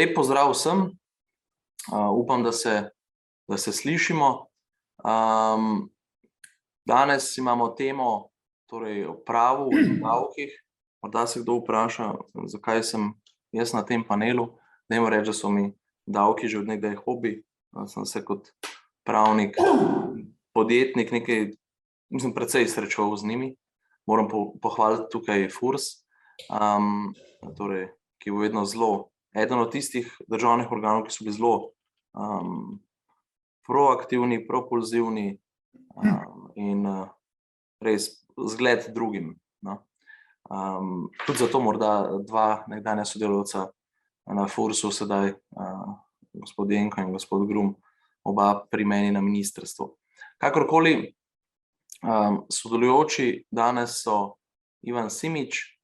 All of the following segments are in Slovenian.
Lep pozdrav vsem, upam, da se slišimo. Danes imamo temo o pravu in davkih. Morda se kdo vpraša, zakaj sem jaz na tem panelu. Dajmo reči, da so mi davki že od nekdaj hobi. Sem se kot pravnik, podjetnik precej srečeval z njimi. Moram pohvaliti tukaj FURS, ki je vedno eden od tistih državnih organov, ki so bili zelo proaktivni, propulzivni in res zgled drugim. Tudi zato morda dva nekdanja sodelavca na FURS-u sedaj, gospod Jenko in gospod Grum, oba pri meni na ministrstvu. Kakorkoli, sodelujoči danes so Ivan Simič,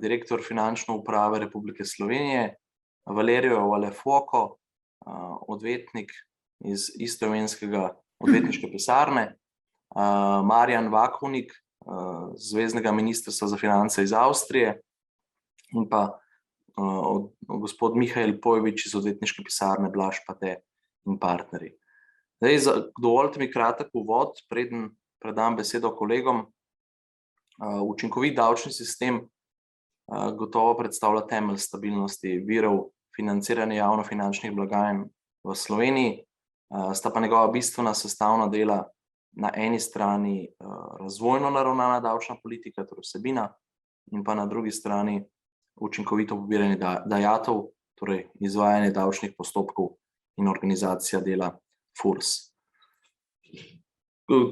direktor Finančne uprave Republike Slovenije, Valerijo Valefuoco, odvetnik iz istoimenskega odvetniške pisarne, Marjan Vakovnik, Zveznega ministrstva za finance iz Avstrije in pa gospod Mihael Pojevič iz odvetniške pisarne Blaž Pate in partnerji. Dovolite mi kratek uvod, preden predam besedo kolegom. Učinkovit davčni sistem gotovo predstavlja temelj stabilnosti virov financiranja javnofinančnih blagajn v Sloveniji, sta pa njegova bistvena sestavna dela na eni strani razvojno naravnana davčna politika, torej vsebina, in pa na drugi strani učinkovito pobiranje dajatev, torej izvajanje davčnih postopkov in organizacija dela FURS.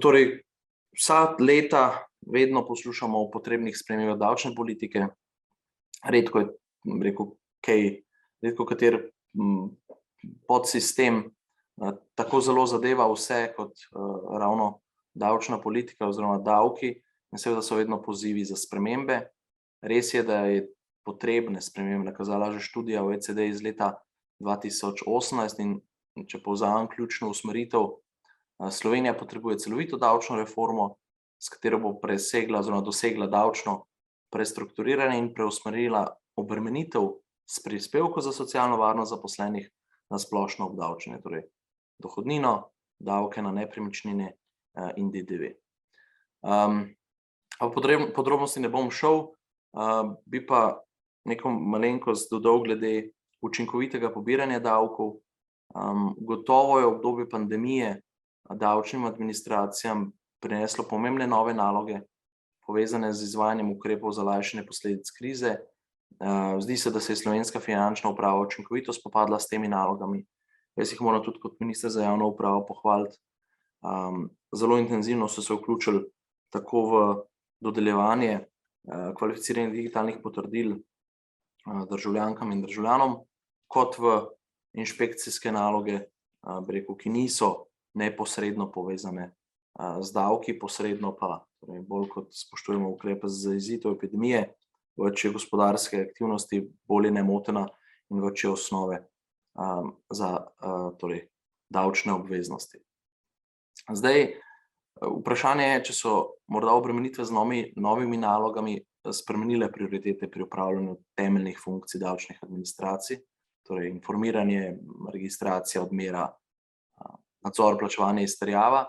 Torej, vsa leta vedno poslušamo o potrebnih spremembah davčne politike. Redko je, redko kater podsistem tako zelo zadeva vse kot ravno davčna politika oziroma davki, in seveda so vedno pozivi za spremembe. Res je, da je potrebne spremembe nakazala že študija OECD iz leta 2018 in če povzamem ključno usmeritev, Slovenija potrebuje celovito davčno reformo, s katero bo presegla oziroma dosegla davčno prestrukturiranje in preusmerila obremenitev s prispevkov za socialno varnost zaposlenih na splošno obdavčenje, torej dohodnino, davke na nepremičnine in DDV. Podrobnosti ne bom šel, bi pa neko malenkost dodal glede učinkovitega pobiranja davkov. Gotovo je obdobje pandemije davčnim administracijam prineslo pomembne nove naloge, povezane z izvajanjem ukrepov za lajšanje posledic krize. Zdi se, da se je slovenska finančna uprava učinkovito spopadla s temi nalogami. Jaz jih moram tudi kot minister za javno upravo pohvaliti. Zelo intenzivno so se vključili tako v dodeljevanje kvalificiranih digitalnih potrdil državljankam in državljanom, kot v inšpekcijske naloge, ki niso neposredno povezane z davki, posredno pa, bolj kot spoštujemo ukrepe za zajezitev epidemije, več je gospodarske aktivnosti bolj nemotena in več je osnove za davčne obveznosti. Zdaj, vprašanje je, če so morda obremenitve z novimi nalogami spremenile prioritete pri upravljanju temeljnih funkcij davčnih administracij, torej informiranje, registracija, odmera, nadzor, plačevanje, izterjava.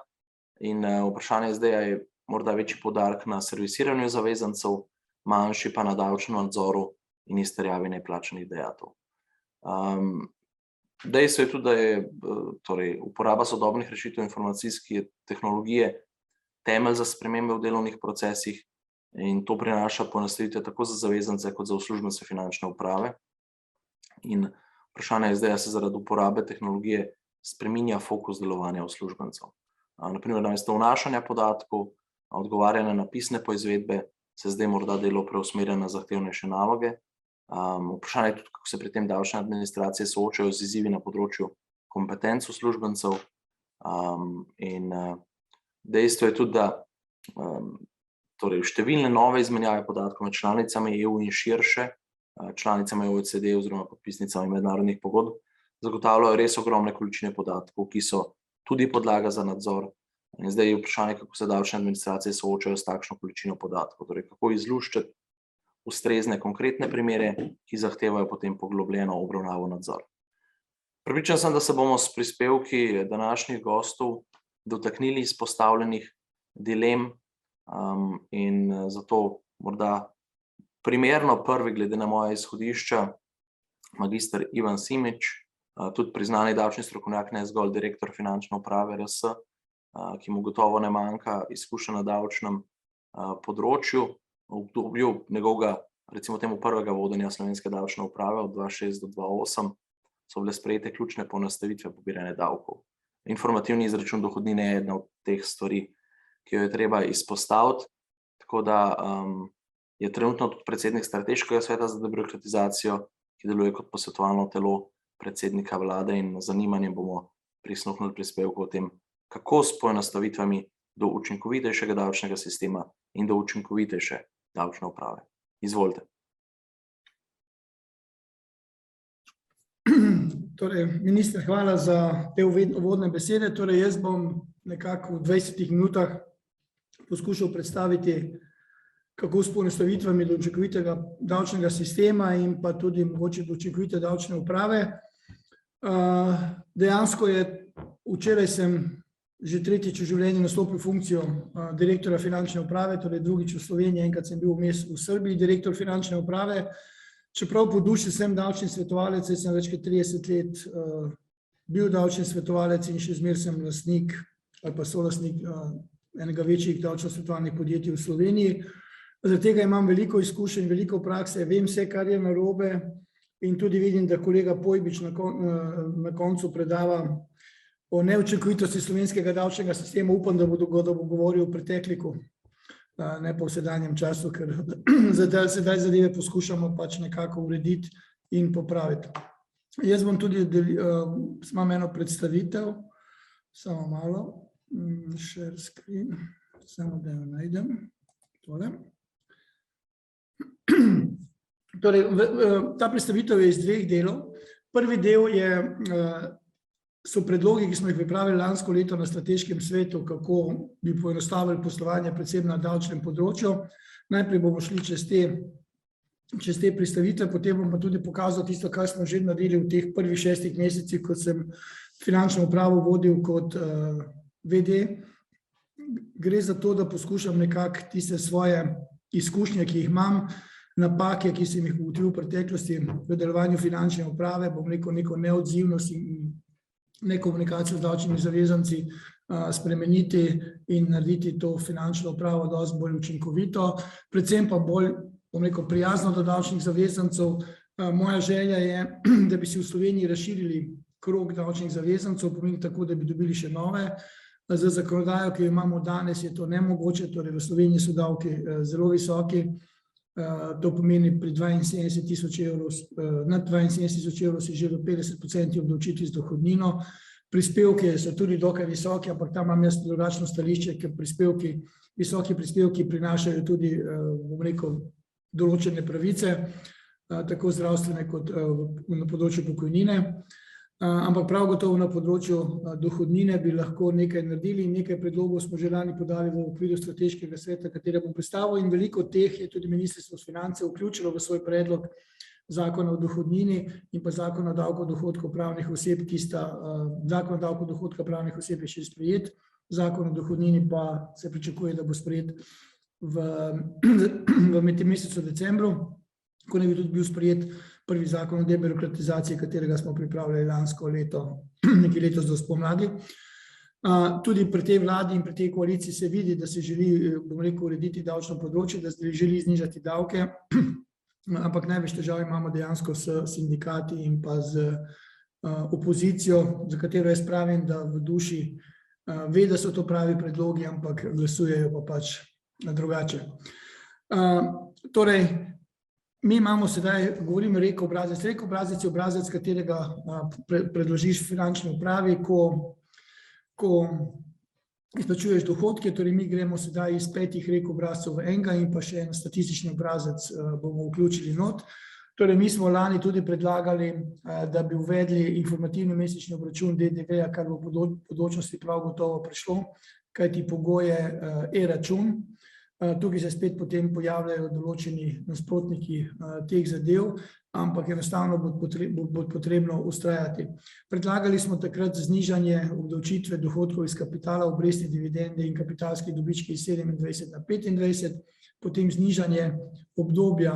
In vprašanje zdaj je morda večji poudarek na servisiranju zavezancev, manjši pa na davčnem nadzoru in izterjavi neplačanih dajatev. Dejstvo je tudi, da je uporaba sodobnih rešitev informacijske tehnologije temelj za spremembe v delovnih procesih in to prinaša poenostavitve tako za zavezance kot za uslužbence finančne uprave. In vprašanje je zdaj, ali se zaradi uporabe tehnologije spreminja fokus delovanja uslužbencev. Na primer, namesto vnašanja podatkov, odgovarjanja na pisne poizvedbe, se zdaj morda delo preusmerja na zahtevnejše naloge. Vprašanje je tudi, kako se pri tem davčne administracije soočajo z izzivi na področju kompetenc uslužbencev. In dejstvo je tudi, da številne nove izmenjave podatkov med članicami EU in širše, članicami OECD oziroma podpisnicami mednarodnih pogodb, zagotavljajo res ogromne količine podatkov, ki so tudi podlaga za nadzor. In zdaj je vprašanje, kako se davčne administracije soočajo s takšno količino podatkov, torej kako izluščiti ustrezne konkretne primere, ki zahtevajo potem poglobljeno obravnavo nadzor. Prepričan sem, da se bomo s prispevki današnjih gostov dotaknili izpostavljenih dilem in zato morda primerno prvi, glede na moje izhodišča, magister Ivan Simič, tudi priznani davčni strokovnjak, ne zgolj direktor finančne uprave RS, ki mu gotovo ne manjka izkušenj na davčnem področju. V obdobju njegovega, recimo temu prvega vodenja slovenske davčne uprave od 2006 do 2008 so bile sprejete ključne poenostavitve pobiranja davkov. Informativni izračun dohodnine je ena od teh stvari, ki jo je treba izpostaviti, tako da je trenutno tudi predsednik Strateškega sveta za debirokratizacijo, ki deluje kot posvetovalno telo predsednika vlade, in z zanimanjem bomo prisluhnili prispevku o tem, kako s poenostavitvami do učinkovitejšega davčnega sistema in do učinkovitejše davčne uprave. Izvolite. Torej, minister, hvala za te uvodne besede. Torej, jaz bom nekako v 20 minutah poskušal predstaviti, kako s poenostavitvami do učinkovitega davčnega sistema in pa tudi mogoče do učinkovite davčne uprave. Dejansko včeraj sem že tretjič v življenju nastopil funkcijo direktorja finančne uprave, torej drugič v Sloveniji, enkrat sem bil vmes v Srbiji direktor finančne uprave. Čeprav po duši sem davčni svetovalec, sem več kot 30 let bil davčni svetovalec in še zmeraj sem lastnik ali pa solastnik enega večjih davčno svetovalnih podjetij v Sloveniji. Zaradi tega imam veliko izkušenj, veliko prakse, vem vse, kar je narobe, in tudi vidim, da kolega Pojbič na koncu predava o neučinkovitosti slovenskega davčnega sistema. Upam, da bo govoril o pretekliku, ne pa v sedanjem času, ker sedaj zadeve poskušamo pač nekako urediti in popraviti. Jaz bom tudi, imam eno predstavitev, samo malo, share screen, samo da jo najdem, tole. Torej, ta predstavitev je iz dveh delov. Prvi del so predlogi, ki smo jih pripravili lansko leto na strateškem svetu, kako bi poenostavili poslovanje, predvsem na davčnem področju. Najprej bomo šli čez te predstavitve, potem bom pa tudi pokazal tisto, kar smo že naredili v teh prvih 6 mesecih, ko sem finančno upravo vodil kot VD. Gre za to, da poskušam nekako tiste svoje izkušnje, ki jih imam, napake, ki sem jih ugotovil v preteklosti v delovanju finančne uprave, bom rekel neko neodzivnost in nekomunikacijo z davčnimi zavezanci spremeniti in narediti to finančno upravo dosti bolj učinkovito, predvsem pa bolj, bom rekel, prijazno do davčnih zavezancev. Moja želja je, da bi si v Sloveniji razširili krog davčnih zavezancev, pomeni tako, da bi dobili še nove. Z zakonodajo, ki jo imamo danes, je to nemogoče, torej v Sloveniji so davki zelo visoki. To pomeni pri 72 tisoč evrov, nad 72 tisoč evrov si že do 50% obdavčiti z dohodnino. Prispevki so tudi dokaj visoki, ampak tam imam jaz drugačno stališče, ker visoki prispevki prinašajo tudi, bom rekel, določene pravice, tako zdravstvene kot na področju pokojnine. Ampak prav gotovo na področju dohodnine bi lahko nekaj naredili in nekaj predlogov smo že lani podali v okviru strateškega sveta, katera bom predstavil, in veliko teh je tudi Ministrstvo za finance vključilo v svoj predlog zakona o dohodnini in pa zakona o davku dohodkov pravnih oseb, zakon o davku dohodka pravnih oseb je še sprejet, zakon o dohodnini pa se pričakuje, da bo sprejet v mesecu decembru, ko ne bi tudi bil sprejet prvi zakon o debirokratizaciji, katerega smo pripravljali lansko leto, nekaj letos do spomladi. Tudi pri tej vladi in pri tej koaliciji se vidi, da se želi, bom rekel, urediti davčno področje, da želi znižati davke, ampak največ težav imamo dejansko s sindikati in pa z opozicijo, za katero jaz pravim, da v duši ve, da so to pravi predlogi, ampak glasujejo pa pač drugače. Torej, mi imamo sedaj, govorim reko obrazec. Reko obrazec je obrazec, katerega predložiš finančni upravi, ko izplačuješ dohodke, torej mi gremo sedaj iz 5 reko obrazcev v enega in pa še en statistični obrazec bomo vključili not. Torej, mi smo lani tudi predlagali, da bi uvedli informativni mesečni obračun DDV-ja, kar bo v bodočnosti prav gotovo prišlo, kajti pogoje e-račun. Tukaj se spet potem pojavljajo določeni nasprotniki teh zadev, ampak enostavno bo potrebno ustrajati. Predlagali smo takrat znižanje obdavčitve dohodkov iz kapitala, obrestne dividende in kapitalskih dobički iz 27 na 25, potem znižanje obdobja,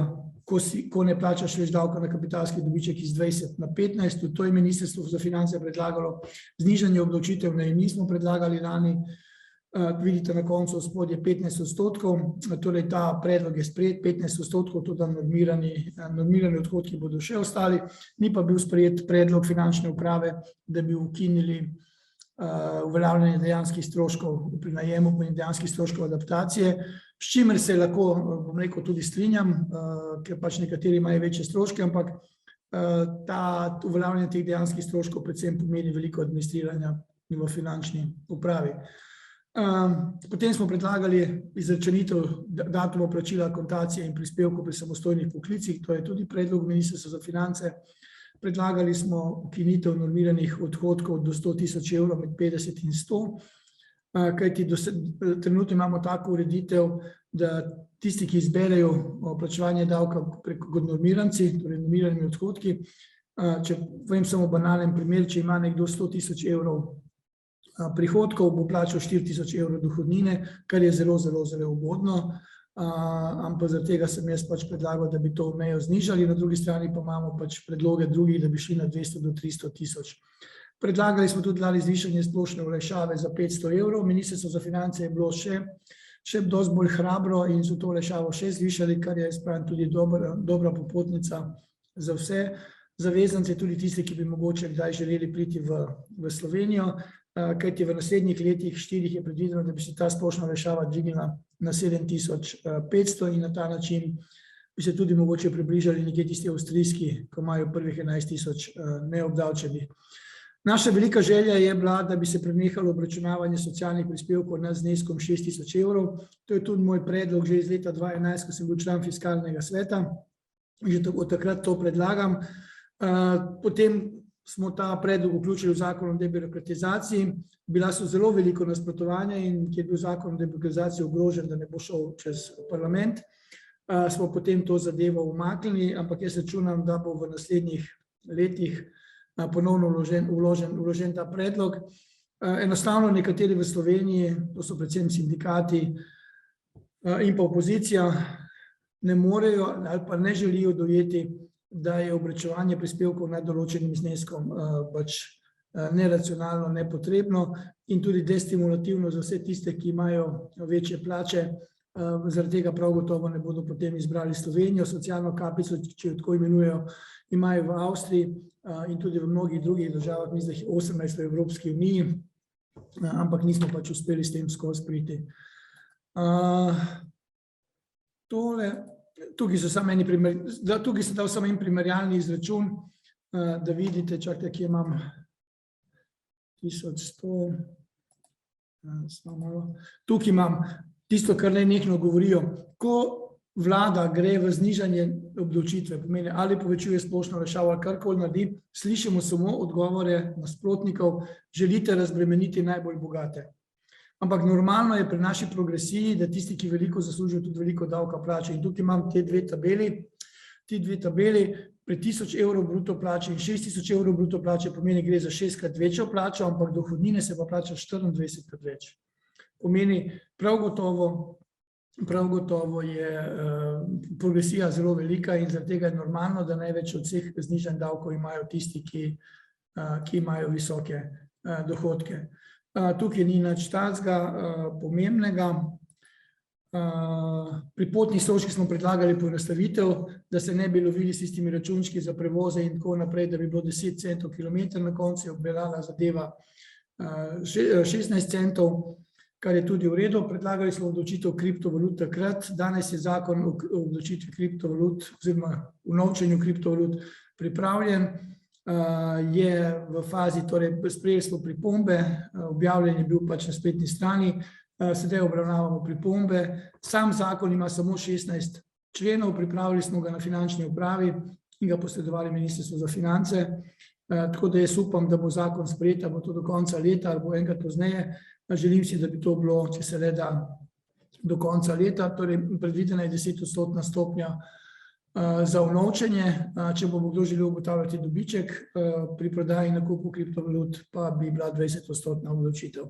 ko ne plačaš več davka na kapitalski dobiček iz 20 na 15, to je Ministrstvo za finance predlagalo, znižanje obdavčitev najemnin smo predlagali lani, vidite na koncu spodje 15%, torej ta predlog je sprejet, 15%, tudi normirani odhodki bodo še ostali, ni pa bil sprejet predlog finančne uprave, da bi ukinili uveljavljanje dejanskih stroškov pri najemu in dejanskih stroškov adaptacije, s čimer se lahko, bom rekel, tudi strinjam, ker pač nekateri imajo večje stroške, ampak ta uveljavljanje teh dejanskih stroškov predvsem pomeni veliko administriranja v finančni upravi. Potem smo predlagali izračunitev datumov plačila akontacije in prispevkov pri samostojnih poklicih, to je tudi predlog Ministrstva za finance. Predlagali smo ukinitev normiranih odhodkov do 100.000 evrov med 50 in 100, kajti trenutno imamo tako ureditev, da tisti, ki izberejo plačevanje davka kot normiranci, torej normiranimi odhodki, če povem samo banalen primer, če ima nekdo 100.000 evrov prihodkov, bo plačal 4.000 evrov dohodnine, kar je zelo, zelo, zelo ugodno, ampak zaradi tega sem jaz pač predlagal, da bi to mejo znižali, na drugi strani pa imamo pač predloge drugih, da bi šli na 200 do 300.000. Predlagali smo tudi dali zvišanje splošne olajšave za 500 evrov, Ministrstvo za finance je bilo še dosti bolj hrabro in so to olajšavo še zvišali, kar je spravim tudi dobra popotnica za vse zavezance, tudi tiste, ki bi mogoče kdaj želeli priti v Slovenijo, kajti v naslednjih letih 4 je predvideno, da bi se ta splošna olajšava dvignila na 7.500 in na ta način bi se tudi mogoče približali nekje tisti avstrijski, ko imajo prvih 11.000 neobdavčenih. Naša velika želja je bila, da bi se prenehalo obračunavanje socialnih prispevkov nad zneskom 6.000 evrov. To je tudi moj predlog že iz leta 2011, ko sem bil član fiskalnega sveta. Že od takrat to predlagam. Potem smo ta predlog vključili v zakon o debirokratizaciji. Bila so zelo veliko nasprotovanja in ki je bil zakon o debirokratizaciji ogrožen, da ne bo šel čez parlament, smo potem to zadevo umaknili, ampak jaz računam, da bo v naslednjih letih ponovno vložen ta predlog. Enostavno nekateri v Sloveniji, to so predvsem sindikati in pa opozicija, ne morejo ali pa ne želijo dojeti, da je obračunavanje prispevkov nad določenim zneskom pač neracionalno, nepotrebno in tudi destimulativno za vse tiste, ki imajo večje plače, zaradi tega prav gotovo ne bodo potem izbrali Slovenijo. Socialno kapico, če jo tako imenujejo, imajo v Avstriji in tudi v mnogih drugih državah, mislim, da jih 18 v Evropski uniji, ampak nismo pač uspeli s tem skozi priti. Tukaj sem dal samo en primerjalni izračun, da vidite, čakajte, kje imam 1100, tukaj imam tisto, kar nenehno govorijo, ko vlada gre v znižanje obdavčitve, pomeni ali povečuje splošno olajšavo ali karkoli naredi, slišimo samo odgovore nasprotnikov, želite razbremeniti najbolj bogate. Ampak normalno je pri naši progresiji, da tisti, ki veliko zaslužijo, tudi veliko davka plačajo. In tukaj imam ti dve tabeli, pri 1000 evrov bruto plače in 6000 evrov bruto plače pomeni, gre za 6-krat večjo plačo, ampak dohodnine se pa plača 24-krat več. Pomeni, prav gotovo je progresija zelo velika in zaradi tega je normalno, da največ od vseh znižanj davkov imajo tisti, ki imajo visoke dohodke. Tukaj ni nič takega pomembnega. Pri potnih stroških smo predlagali poenostavitev, da se ne bi lovili s tistimi računčki za prevoze in tako naprej, da bi bilo 10 centov kilometer, na koncu je obdelala zadeva 16 centov, kar je tudi v redu. Predlagali smo obdavčitev kriptovalut takrat, danes je zakon o obdavčitvi kriptovalut oziroma unovčenju kriptovalut pripravljen. Je v fazi, torej sprejeli smo pripombe, objavljen je bil pač na spletni strani, sedaj obravnavamo pripombe. Sam zakon ima samo 16 členov, pripravili smo ga na finančni upravi in ga posredovali Ministrstvu za finance, tako da jaz upam, da bo zakon sprejet, bo to do konca leta ali bo enkrat pozneje. Želim si, da bi to bilo, če se le da, do konca leta, torej predvidena je 10% stopnja za unovčenje, če bo kdo želel ugotavljati dobiček pri prodaji in nakupu kriptovalut, pa bi bila 20% obdavčitev.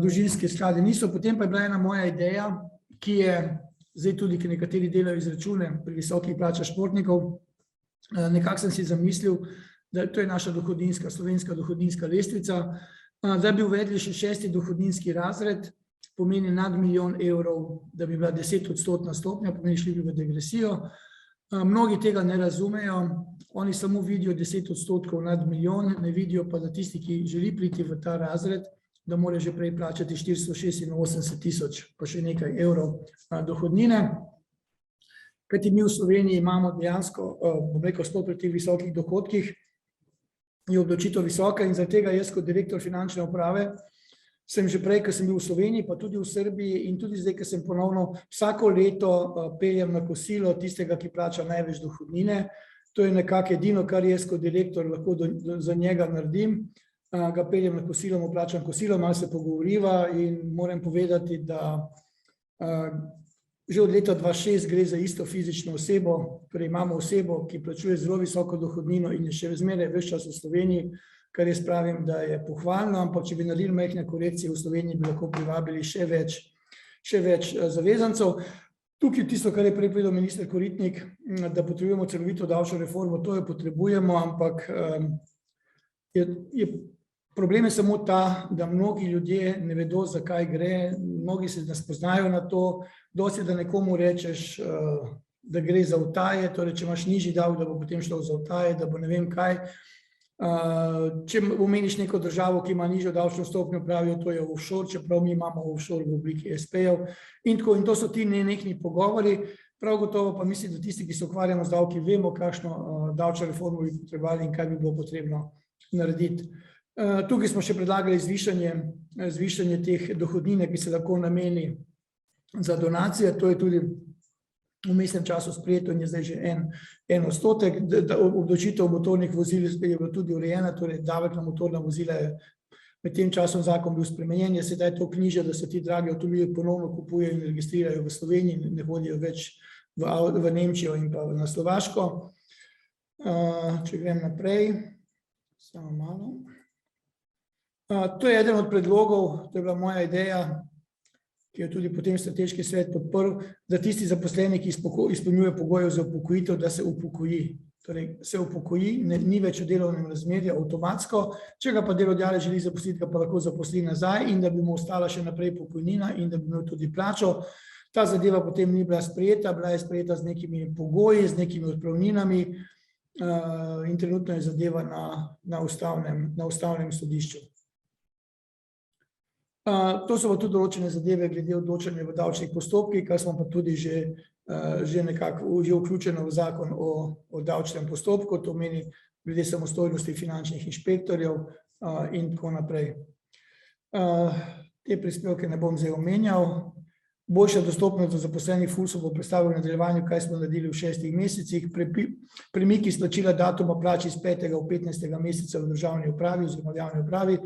Družinski skladi niso, potem pa je bila ena moja ideja, ki je zdaj tudi, ki nekateri delajo izračune pri visokih plačah športnikov, nekako sem si zamislil, da to je naša dohodninska, slovenska dohodninska lestvica, da bi uvedli še 6. dohodninski razred, pomeni nad 1 milijon evrov, da bi bila 10% stopnja, pomeni šli bi v degresijo. Mnogi tega ne razumejo, oni samo vidijo 10% nad milijon, ne vidijo pa, da tisti, ki želi priti v ta razred, da mora že prej plačati 486.000 pa še nekaj evrov dohodnine. Kajti mi v Sloveniji imamo dejansko, bom rekel, sploh pri teh visokih dohodkih, je obdavčitev visoka in zaradi tega jaz kot direktor finančne uprave sem že prej, ko sem bil v Sloveniji, pa tudi v Srbiji in tudi zdaj, ko sem ponovno vsako leto peljem na kosilo tistega, ki plača največ dohodnine. To je nekako edino, kar jaz kot direktor lahko za njega naredim. Ga peljem na kosilo, mu plačam kosilo, malo se pogovoriva in moram povedati, da že od leta 2006 gre za isto fizično osebo, torej imamo osebo, ki plačuje zelo visoko dohodnino in je še zmeraj ves čas v Sloveniji, kar jaz pravim, da je pohvalno, ampak če bi naredili majhne korekcije v Sloveniji, bi lahko privabili še več zavezancev. Tukaj tisto, kar je prej povedal minister Koritnik, da potrebujemo celovito davčno reformo, to jo potrebujemo, ampak problem je samo ta, da mnogi ljudje ne vedo, zakaj gre, mnogi se ne spoznajo na to, dosti da nekomu rečeš, da gre za utaje, torej če imaš nižji davek, da bo potem šlo za utaje, da bo ne vem kaj. Če omeniš neko državo, ki ima nižjo davčno stopnjo, pravijo, to je offshore, čeprav mi imamo offshore v obliki SP-jev in tako, in to so ti nenehni pogovori. Prav gotovo pa mislim, da tisti, ki se ukvarjamo z davki, vemo, kakšno davčno reformo bi potrebovali in kaj bi bilo potrebno narediti. Tukaj smo še predlagali zvišanje teh dohodnine, ki se lahko nameni za donacije, to je tudi v vmesnem času sprejeto in je zdaj že 1%. Obdavčitev motornih vozil je bila tudi urejena, torej davek na motorna vozila je med tem časom zakon bil spremenjen, je sedaj to knjižje, da se ti dragi avtomobili ponovno kupujejo in registrirajo v Sloveniji, ne hodijo več v Nemčijo in pa na Slovaško. Če grem naprej, samo malo. To je eden od predlogov, to je bila moja ideja, ki je tudi potem strateški svet podprl, da tisti zaposleni, ki izpolnjuje pogoje za upokojitev, da se upokoji. Torej se upokoji, ni več v delovnem razmerju avtomatsko, če ga pa delodajalec želi zaposliti, ga pa lahko zaposli nazaj in da bi mu ostala še naprej pokojnina in da bi imel tudi plačo. Ta zadeva potem ni bila sprejeta, bila je sprejeta z nekimi pogoji, z nekimi odpravninami in trenutno je zadeva na ustavnem sodišču. To so pa tudi določene zadeve glede odločanja v davčnih postopkih, kar smo pa tudi že nekako vključeno v zakon o davčnem postopku, to meni glede samostojnosti finančnih inšpektorjev in tako naprej. Te prispevke ne bom zdaj omenjal. Boljša dostopnost do zaposlenih FURS bo predstavil v nadaljevanju, kaj smo naredili v 6 mesecih. Premik izplačila datuma plač iz 5. v 15. meseca v državni upravi oziroma v javni upravi.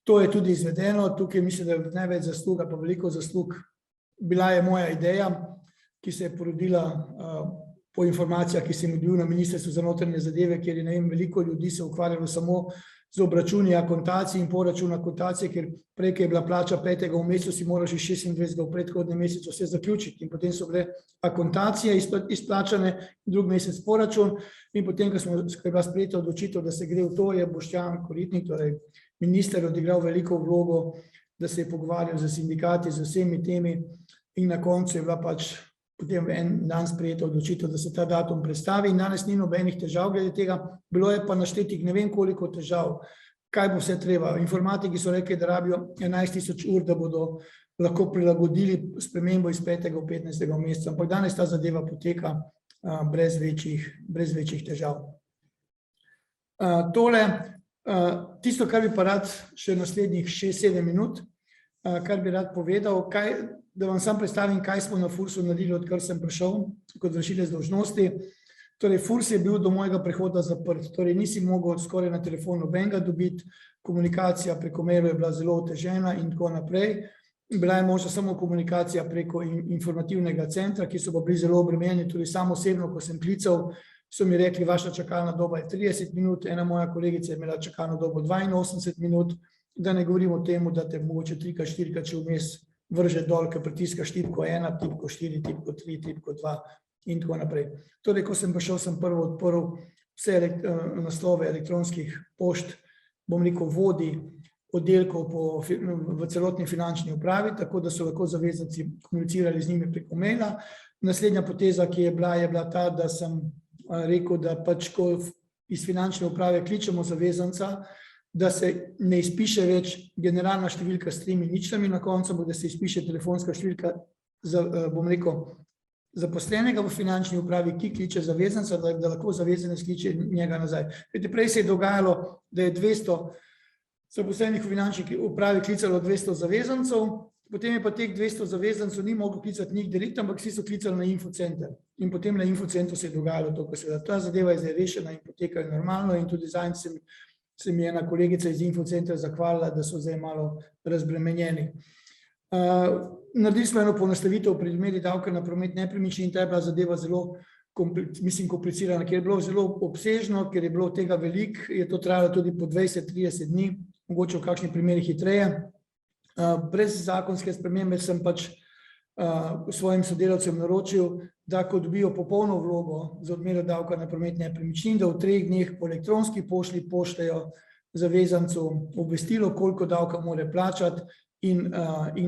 To je tudi izvedeno, tukaj mislim, da je največ zasluga, pa veliko zaslug. Bila je moja ideja, ki se je porodila po informacijah, ki sem bil na Ministrstvu za notranje zadeve, kjer je, ne vem, veliko ljudi se ukvarjalo samo z obračuni akontacij in poračun akontacije, ker prej, ko je bila plača 5. v mesecu, si moraš 26. v predhodnem mesecu vse zaključiti in potem so bile akontacije izplačane, drug mesec poračun in potem, ko je bila sprejeta odločitev, da se gre v to, je Boštjan Koritnik, torej minister, odigral veliko vlogo, da se je pogovarjal z sindikati, z vsemi temi in na koncu je bila pač potem en dan sprejeta odločitev, da se ta datum predstavi in danes ni nobenih težav glede tega, bilo je pa naštetih ne vem koliko težav, kaj bo vse treba. Informatiki so rekli, da rabijo 11.000 ur, da bodo lahko prilagodili spremembo iz 5. v 15. meseca, ampak danes ta zadeva poteka brez večjih težav. Tisto, kar bi pa rad še naslednjih 6-7 minut, kar bi rad povedal, da vam sam predstavim, kaj smo na FURS-u naredili, odkar sem prišel kot vršilec dolžnosti. Torej, FURS je bil do mojega prihoda zaprt, torej nisi mogel skoraj na telefon nobenega dobiti, komunikacija preko mailov je bila zelo otežena in tako naprej. bila je možna samo komunikacija preko informativnega centra, ki so pa bili zelo obremenjeni, tudi sam osebno, ko sem klical, so mi rekli, vaša čakalna doba je 30 minut, ena moja kolegica je imela čakalno dobo 82 minut, da ne govorimo o tem, da te mogoče 3-4, če vmes vrže dol, ker pritiskaš tipko 1, tipko 4, tipko 3, tipko 2 in tako naprej. Torej, ko sem prišel, sem prvo odprl vse naslove elektronskih pošt, bom rekel, vodi oddelkov v celotni finančni upravi, tako da so lahko zavezanci komunicirali z njimi preko maila. Naslednja poteza, ki je bila ta, da sem rekel, da pač, ko iz finančne uprave kličemo zavezanca, da se ne izpiše več generalna številka s 3 ničlami na koncu, ampak da se izpiše telefonska številka, bom rekel, zaposlenega v finančni upravi, ki kliče zavezanca, da lahko zavezanec kliče njega nazaj. Prej se je dogajalo, da je 200 zaposlenih v finančni upravi klicalo 200 zavezancov, potem je pa teh 200 zavezancov ni mogel klicati njih direktno, ampak vsi so klicali na infocenter. In potem na infocentru se je dogajalo to, ko se ta zadeva je zdaj rešena in poteka normalno in tudi zadnjič se mi je ena kolegica iz infocentra zahvalila, da so zdaj malo razbremenjeni. Naredili smo eno ponastavitev pri odmeri davka na promet nepremičnin, ta je bila zadeva zelo komplicirana, ker je bilo zelo obsežno, ker je bilo tega veliko, je to trajalo tudi po 20-30 dni, mogoče v kakšnih primerih hitreje. Brez zakonske spremembe sem pač svojim sodelavcem naročil, da ko dobijo popolno vlogo za odmero davka na promet nepremičnin, da v 3 dneh po elektronski pošti pošljejo zavezancu obvestilo, koliko davka mora plačati in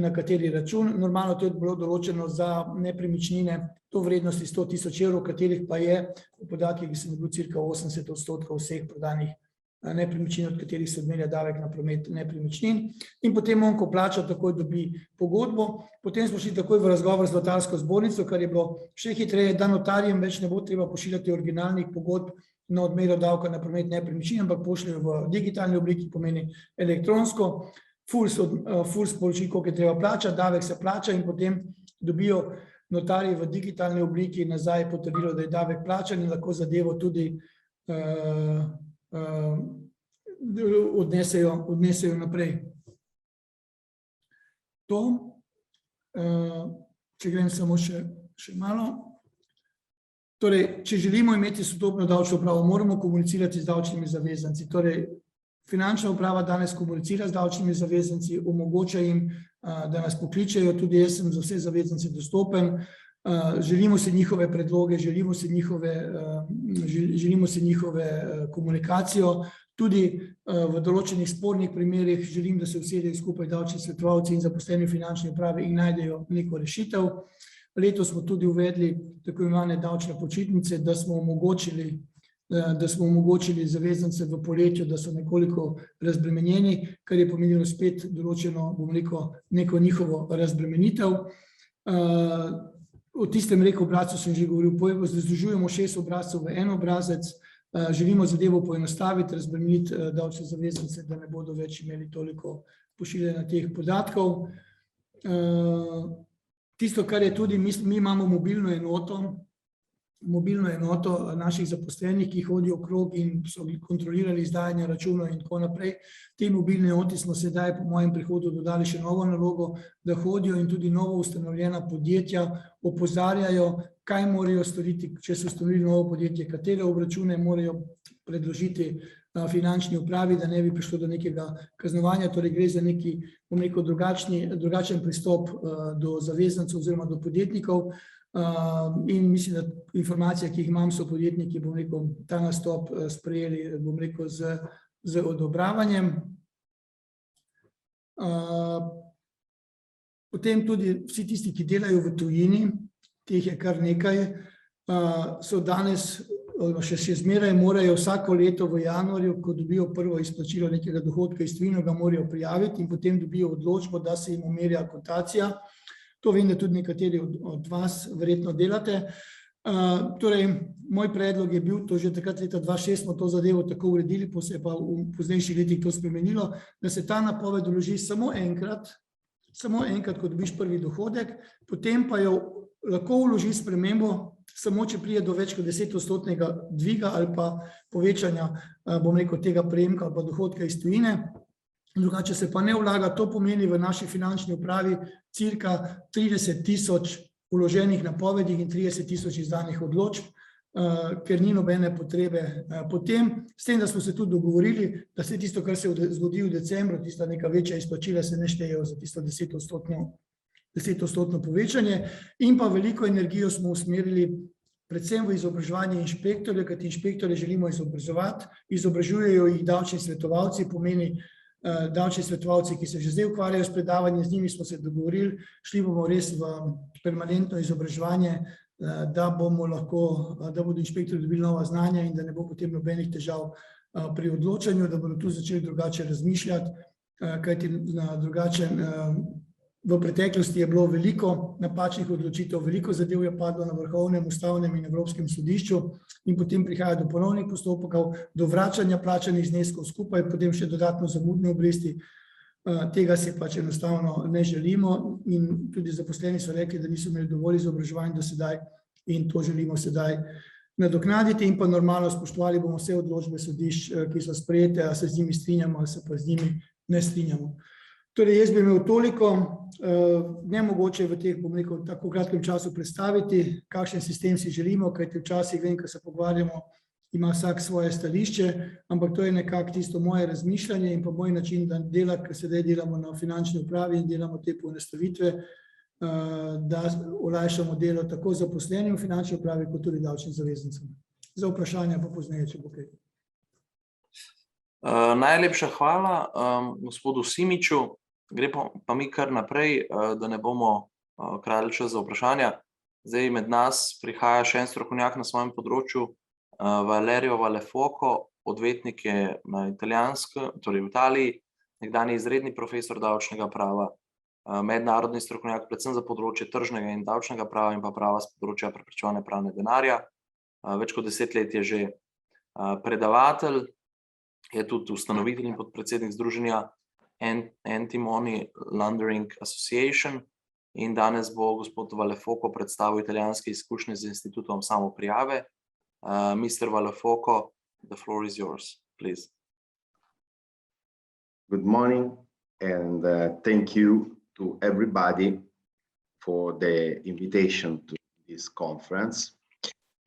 na kateri račun. Normalno to je bilo določeno za nepremičnine do vrednosti 100.000 evrov, katerih pa je v podatkih, ki sem bil cirka 80% vseh prodanih nepremičnin, od katerih se odmerja davek na promet nepremičnin. In potem on, ko plača, takoj dobi pogodbo. Potem smo šli takoj v razgovor z notarsko zbornico, kar je bilo še hitreje, da notarjem več ne bo treba pošiljati originalnih pogodb na odmero davka na promet nepremičnin, ampak pošljajo v digitalni obliki, pomeni elektronsko. Furs sporoči, koliko je treba plačati, davek se plača in potem dobijo notarji v digitalni obliki nazaj potrdilo, da je davek plačan in lahko zadevo tudi odnesejo naprej. To, če grem samo še malo. Torej, če želimo imeti sodobno davčno upravo, moramo komunicirati z davčnimi zavezanci. Torej, finančna uprava danes komunicira z davčnimi zavezanci, omogoča jim, da nas pokličejo, tudi jaz sem za vse zavezance dostopen. Želimo si njihove predloge, želimo si njihove komunikacijo, tudi v določenih spornih primerih želim, da se usedejo skupaj davčni svetovalci in zaposleni v finančni upravi in najdejo neko rešitev. Letos smo tudi uvedli tako imenovane davčne počitnice, da smo omogočili zavezance v poletju, da so nekoliko razbremenjeni, kar je pomenilo spet določeno, bom rekel, neko njihovo razbremenitev. O tistem obrazcu sem že govoril, združujemo 6 obrazcev v en obrazec, želimo zadevo poenostaviti, razbremeniti davčne zavezance, da ne bodo več imeli toliko pošiljanja teh podatkov. Tisto, kar je tudi, mi imamo mobilno enoto naših zaposlenih, ki hodijo okrog in so kontrolirali izdajanje računov in tako naprej. Te mobilne enoti smo sedaj po mojem prihodu dodali še novo nalogo, da hodijo in tudi novo ustanovljena podjetja opozarjajo, kaj morajo storiti, če so ustanovili novo podjetje, katere obračune morajo predložiti finančni upravi, da ne bi prišlo do nekega kaznovanja. Torej gre za neki, bom rekel, drugačen pristop do zavezancev oziroma do podjetnikov. In mislim, da informacije, ki jih imam, so podjetniki, bom rekel, ta nastop sprejeli, bom rekel, z odobravanjem. Potem tudi vsi tisti, ki delajo v tujini, teh je kar nekaj, so danes, še zmeraj morajo vsako leto v januarju, ko dobijo prvo izplačilo nekega dohodka iz tujine, ga morajo prijaviti in potem dobijo odločbo, da se jim umerja akontacija. To vem, da tudi nekateri od vas verjetno delate. Torej, moj predlog je bil, to že takrat leta 2006 smo to zadevo tako uredili, se je pa v poznejših letih to spremenilo, da se ta napoved vloži samo enkrat, ko dobiš prvi dohodek, potem pa jo lahko vloži spremembo, samo če pride do več kot 10% dviga ali pa povečanja, bom rekel, tega prejemka ali pa dohodka iz tujine. drugače se pa ne vlaga. To pomeni v naši finančni upravi cirka 30.000 vloženih napovedi in 30.000 izdanih odločb, ker ni nobene potrebe potem. S tem, da smo se tudi dogovorili, da se tisto, kar se zgodi v decembru, tista neka večja izplačila se ne štejejo za tisto 10% povečanje, in pa veliko energijo smo usmerili predvsem v izobraževanje inšpektorjev, kajti inšpektorje želimo izobraževati, izobražujejo jih davčni svetovalci, pomeni davčni svetovalci, ki se že zdaj ukvarjajo s predavanjem, z njimi smo se dogovorili, šli bomo res v permanentno izobraževanje, da bodo inšpektorji dobili nova znanja in da ne bo potem nobenih težav pri odločanju, da bodo tu začeli drugače razmišljati, kajti drugače v preteklosti je bilo veliko napačnih odločitev, veliko zadev je padlo na Vrhovnem, Ustavnem in Evropskem sodišču in potem prihaja do ponovnih postopkov, do vračanja plačanih zneskov skupaj, potem še dodatno zamudne obresti. Tega si pač enostavno ne želimo in tudi zaposleni so rekli, da niso imeli dovolj izobraževanja do sedaj in to želimo sedaj nadoknaditi in pa normalno spoštovali bomo vse odločbe sodišč, ki so sprejete, a se z njimi strinjamo ali se pa z njimi ne strinjamo. Torej, jaz bi imel toliko, nemogoče v teh, bom rekel, tako kratkem času predstaviti, kakšen sistem si želimo, kajti včasih vem, ko se pogovarjamo, ima vsak svoje stališče, ampak to je nekako tisto moje razmišljanje in pa moj način dela, ker sedaj delamo na finančni upravi in delamo te poenostavitve, da olajšamo delo tako zaposlenim v finančni upravi, kot tudi davčnim zavezancem. Za vprašanja pa pozneje, če bo kaj. Najlepša hvala gospodu Simiču. Gre pa mi kar naprej, da ne bomo krali čas za vprašanja. Zdaj med nas prihaja še en strokovnjak na svojem področju, Valerio Valefoco, odvetnik je na torej v Italiji, nekdanji izredni profesor davčnega prava, mednarodni strokovnjak predvsem za področje tržnega in davčnega prava in pa prava s področja preprečevanja pranja denarja. Več kot 10 let je že predavatelj, je tudi ustanovitelj in podpredsednik združenja Anti-Money Laundering Association in danes bo gospod Valefoco predstavil italijanske izkušnje z institutom samoprijave. Mr. Valefoco, the floor is yours, please. Good morning and thank you to everybody for the invitation to this conference.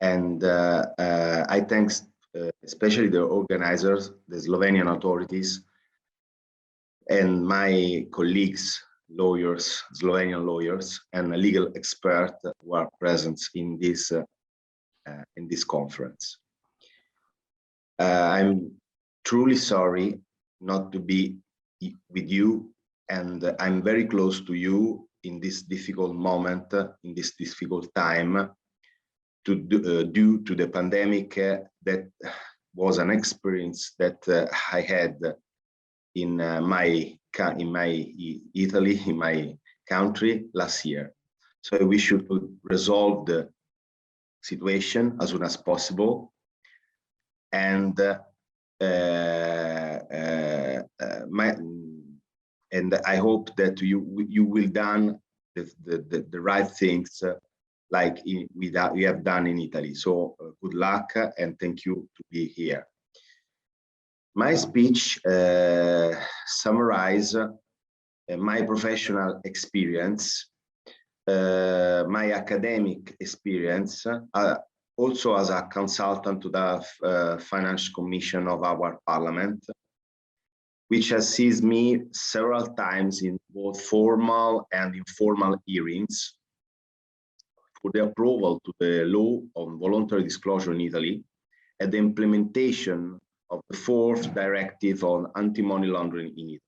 And I thank especially the organizers, the Slovenian authorities, and my colleagues, lawyers, Slovenian lawyers, and legal experts who are present in this conference. I'm truly sorry not to be with you, and I'm very close to you in this difficult moment, in this difficult time, due to the pandemic that was an experience that I had in my Italy, in my country last year. So we should resolve the situation as soon as possible, and I hope that you will done the right things like we have done in Italy. So good luck and thank you to be here. My speech summarize my professional experience, my academic experience, also as a consultant to the Financial Commission of our Parliament, which has seized me several times in both formal and informal hearings for the approval to the law on voluntary disclosure in Italy and the implementation of the 4th directive on anti-money laundering in Italy.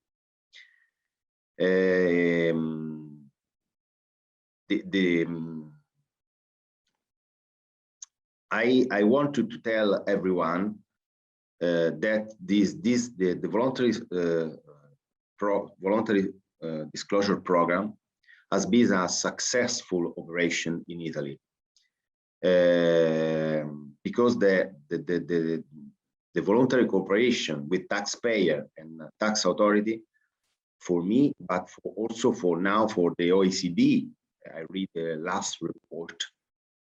I wanted to tell everyone that the voluntary disclosure program has been a successful operation in Italy, because the voluntary cooperation with taxpayer and tax authority, for me, but also for now for the OECD, I read the last report,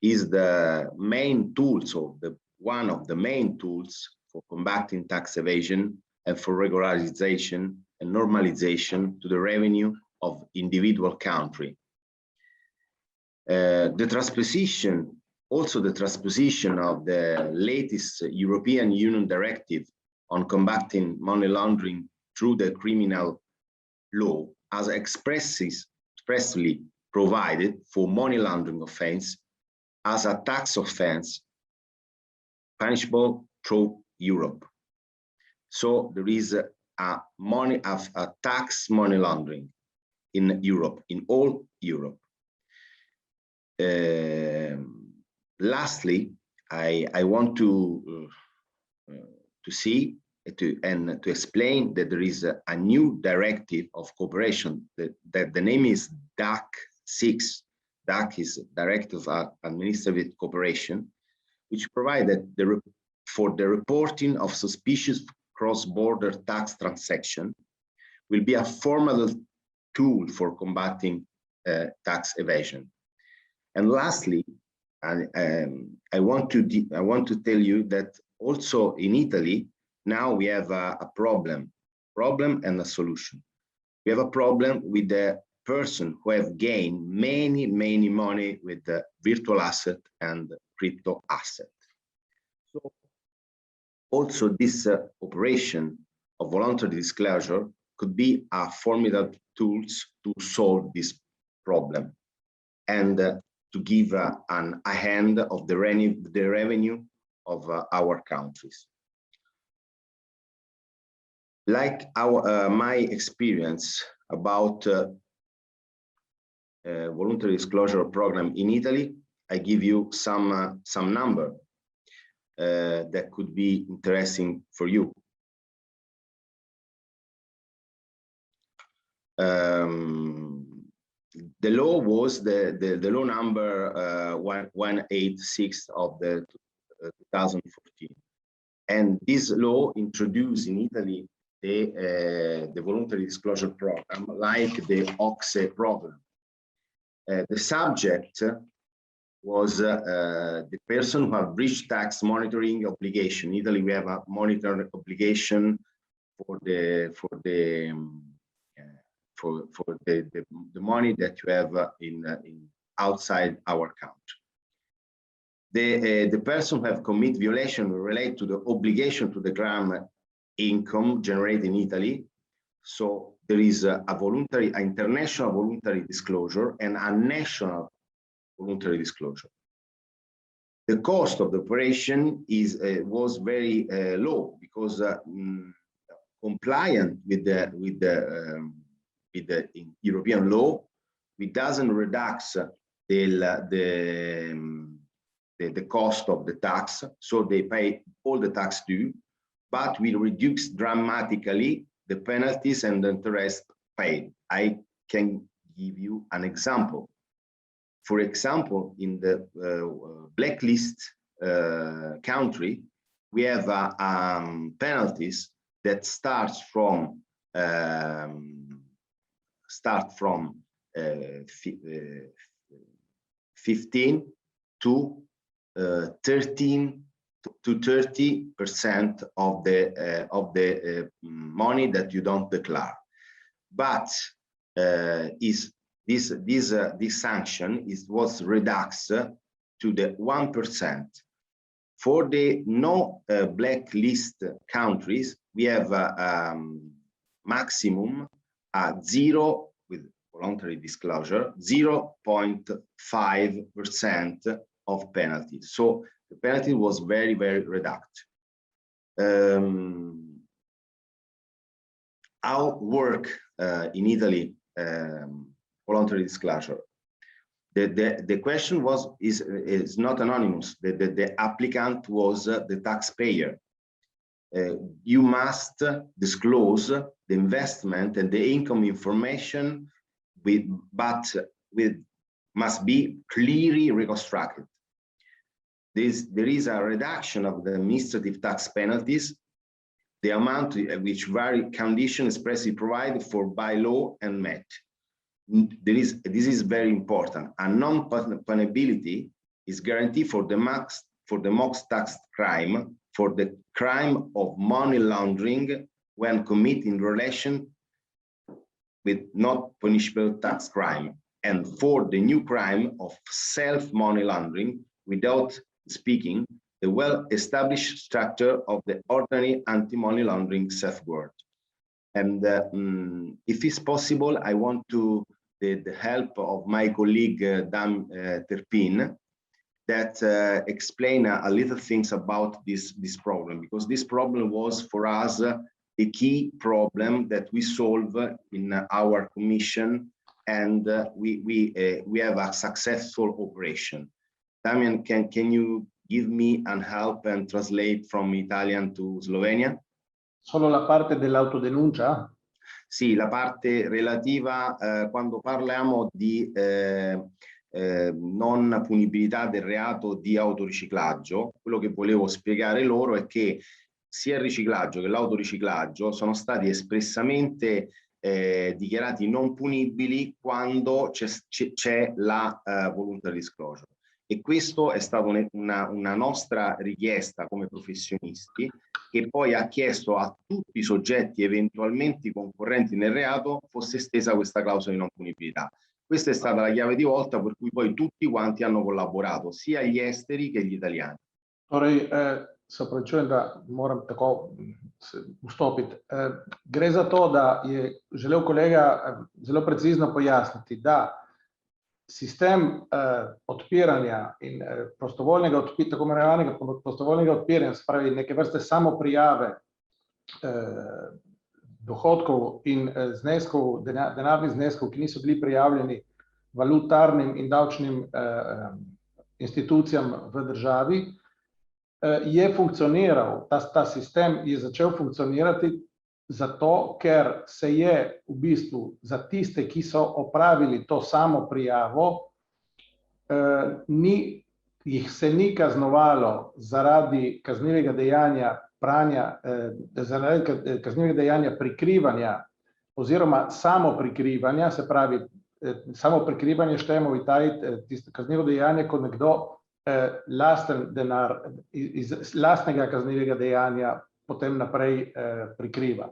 is the main tool, so one of the main tools for combating tax evasion and for regularization and normalization to the revenue of individual country. The transposition of the latest European Union directive on combating money laundering through the criminal law has expressly provided for money laundering offense as a tax offense punishable through Europe. So there is a tax money laundering in Europe, in all Europe. Lastly, I want to explain that there is a new directive of cooperation that the name is DAC 6. DAC is Directive of Administrative Cooperation, which provided for the reporting of suspicious cross-border tax transaction will be a formal tool for combating tax evasion. And lastly, I want to tell you that also in Italy now we have a problem and a solution. We have a problem with the person who have gained many money with the virtual asset and crypto asset. So also this operation of voluntary disclosure could be a formidable tools to solve this problem and to give a hand of the revenue of our countries. Like my experience about voluntary disclosure program in Italy, I give you some number that could be interesting for you. The law was the law number 186 of the 2014, and this law introduced in Italy the voluntary disclosure program, like the OCSE program. The subject was the person who have breached tax monitoring obligation. In Italy, we have a monitoring obligation for the money that you have in outside our country. The person who have commit violation relate to the obligation to declare income generated in Italy. So there is a international voluntary disclosure and a national voluntary disclosure. The cost of the operation was very low because compliant with the European law, it doesn't reduce the cost of the tax, so they pay all the tax due, but we reduce dramatically the penalties and the interest paid. I can give you an example. For example, in the blacklist country, we have penalties that start from 15 to 30% of the money that you don't declare. But this sanction was reduced to the 1%. For the no blacklist countries, we have maximum 0 with voluntary disclosure, 0.5% of penalty. So the penalty was very reduced. How work in Italy voluntary disclosure? The question is not anonymous. The applicant was the taxpayer. You must disclose the investment and the income information, must be clearly reconstructed. There is a reduction of the administrative tax penalties, the amount which vary conditions expressly provided for by law and met. This is very important. A non-punibility is guaranteed for the max tax crime, for the crime of money laundering when committed in relation with not punishable tax crime, and for the new crime of self-money laundering, without speaking the well-established structure of the ordinary anti-money laundering safeguard. And if it's possible, I want to the help of my colleague Dan Terpin that explain a little things about this problem, because this problem was for us a key problem that we solve in our commission, and we have a successful operation. Damian, can you give me an help and translate from Italian to Slovenian? Solo la parte dell'autodenuncia? Sì, la parte relativa quando parliamo di non punibilità del reato di autoriciclaggio. Quello che volevo spiegare loro è che sia il riciclaggio che l'autoriciclaggio sono stati espressamente dichiarati non punibili quando c'è la voluntary disclosure. E questo è stata una nostra richiesta come professionisti, che poi ha chiesto a tutti i soggetti eventualmente concorrenti nel reato fosse estesa questa clausola di non punibilità. Questa è stata la chiave di volta per cui poi tutti quanti hanno collaborato, sia gli esteri che gli italiani. Torej, se opravičujem, da moram tako vstopiti. Gre za to, da je želel kolega zelo precizno pojasniti, da sistem odpiranja in prostovoljnega odpiranja, tako imenovanega prostovoljnega odpiranja, se pravi neke vrste samoprijave dohodkov in zneskov, denarnih zneskov, ki niso bili prijavljeni valutarnim in davčnim institucijam v državi, je funkcioniral, ta sistem je začel funkcionirati zato, ker se je v bistvu za tiste, ki so opravili to samo prijavo, jih se ni kaznovalo zaradi kaznivega dejanja zaradi kaznivega dejanja prikrivanja oziroma samo prikrivanja, se pravi, samo prikrivanje štejemo v Italiji tisto kaznivo dejanje, ko nekdo lasten denar iz lastnega kaznivega dejanja potem naprej prikriva.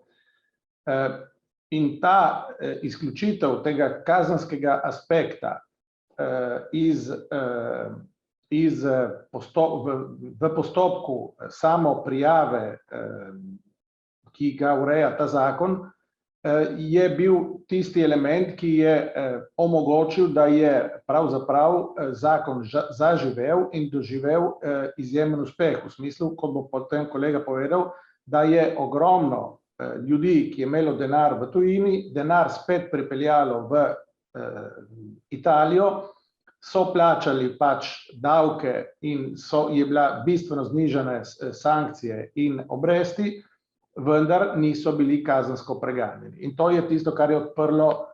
In ta izključitev tega kazenskega aspekta v postopku samo prijave, ki ga ureja ta zakon, je bil tisti element, ki je omogočil, da je pravzaprav zakon zaživel in doživel izjemen uspeh, v smislu, kot bo potem kolega povedal, da je ogromno ljudi, ki je imelo denar v tujini, denar spet pripeljalo v Italijo, so plačali pač davke in je bila bistveno znižane sankcije in obresti, vendar niso bili kazensko preganjeni. In to je tisto, kar je odprlo,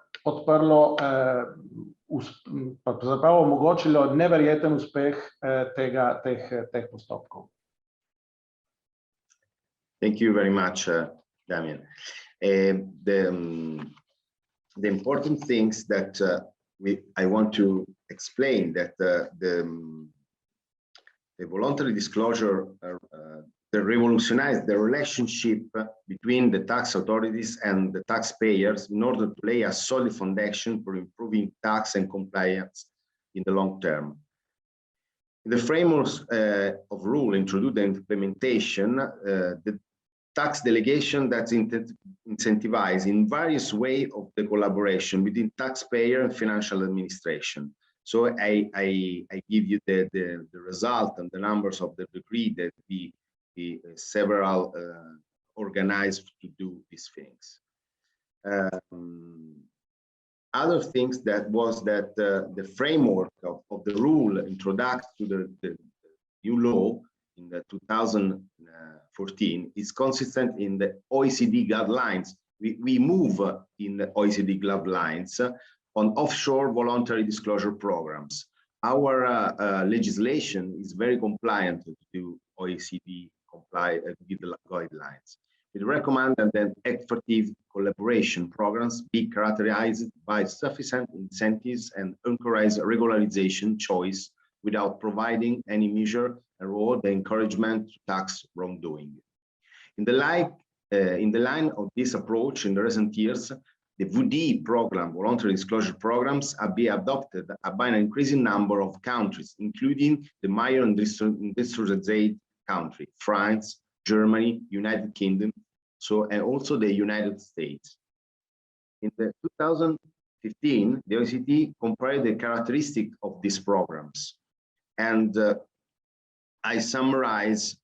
pravzaprav omogočilo neverjeten uspeh teh postopkov. Thank you very much, Damian. The important things that I want to explain that the voluntary disclosure that revolutionized the relationship between the tax authorities and the taxpayers in order to lay a solid foundation for improving tax and compliance in the long term. In the framework of rule introduced and implementation, the tax delegation that incentivize in various ways of the collaboration between taxpayer and financial administration. So I give you the result and the numbers of the decree that we several organized to do these things. Other things that was that the framework of the rule introduced to the new law in the 2014 is consistent in the OECD guidelines. We move in the OECD guidelines on offshore voluntary disclosure programs. Our legislation is very compliant to OECD guidelines. We recommend that effective collaboration programs be characterized by sufficient incentives and encourage regularization choice without providing any measure or the encouragement to tax wrongdoing. In the line of this approach in the recent years, the VD program, voluntary disclosure programs, are being adopted by an increasing number of countries, including the major industrialized countries, France, Germany, United Kingdom, and also the United States. In the 2015, the OECD compared the characteristics of these programs, and I summarize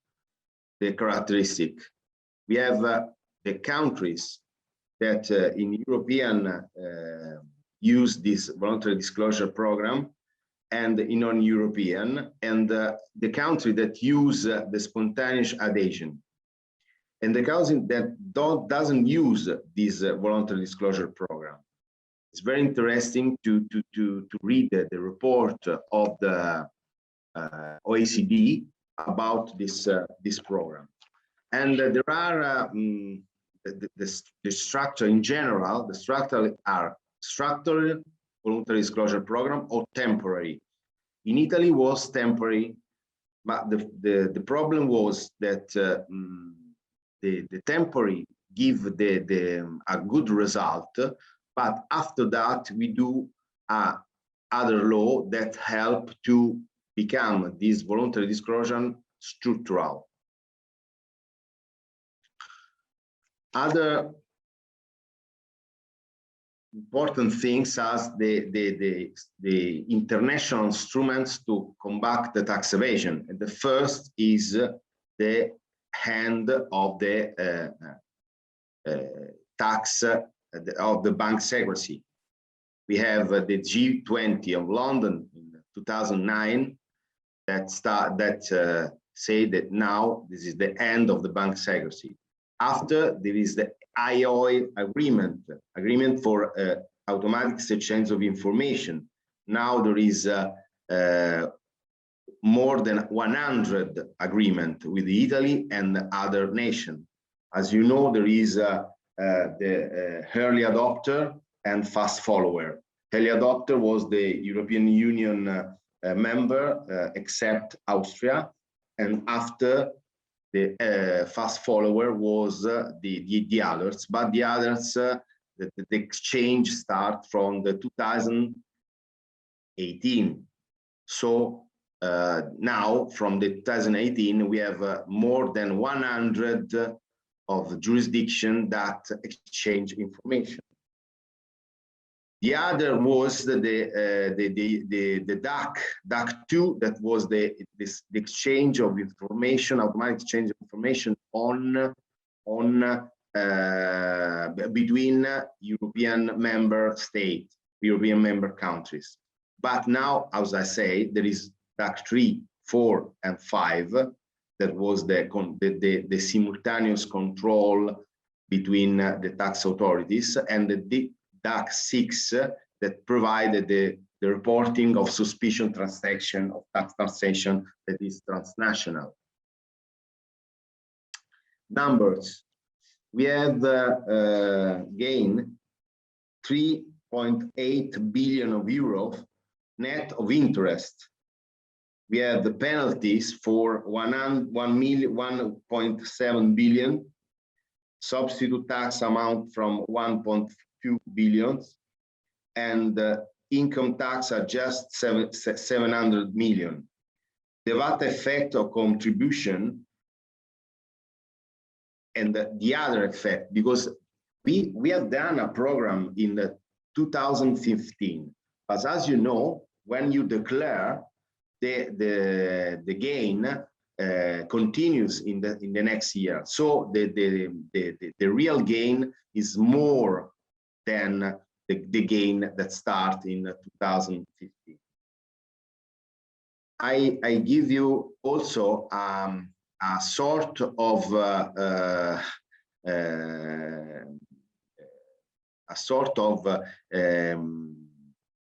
the characteristic. We have the countries that in European use this voluntary disclosure program, and in non-European, and the country that use the spontaneous adhesion, and the country that doesn't use this voluntary disclosure program. It's very interesting to read the report of the OECD about this program. And there are the structure in general. The structure are structural voluntary disclosure program or temporary. In Italy was temporary, but the problem was that the temporary give a good result, but after that we do other law that help to become this voluntary disclosure structural. Other important things as the international instruments to combat the tax evasion. And the first is the hand of the tax of the bank secrecy. We have the G20 of London in 2009 that say that now this is the end of the bank secrecy. After there is the IOI agreement for automatic exchange of information. Now there is more than 100 agreement with Italy and other nations. As you know, there is the early adopter and fast follower. Early adopter was the European Union member, except Austria, and after the fast follower was the others, but the others, the exchange start from the 2018. So now from the 2018, we have more than 100 of jurisdiction that exchange information. The other was the DAC2, that was the exchange of information, automatic exchange of information between European member states, European member countries. But now, as I say, there is DAC3, 4, and 5. That was the simultaneous control between the tax authorities, and the DAC6 that provided the reporting of suspicion transaction, of tax transaction that is transnational. Numbers. We have gained 3.8 billion of euros net of interest. We have the penalties for 1.7 billion, substitute tax amount from 1.2 billion, and income tax are just 700 million. The VAT effect of contribution and the other effect, because we have done a program in the 2015, but as you know, when you declare, the gain continues in the next year. So the real gain is more than the gain that starts in 2015. I give you also a sort of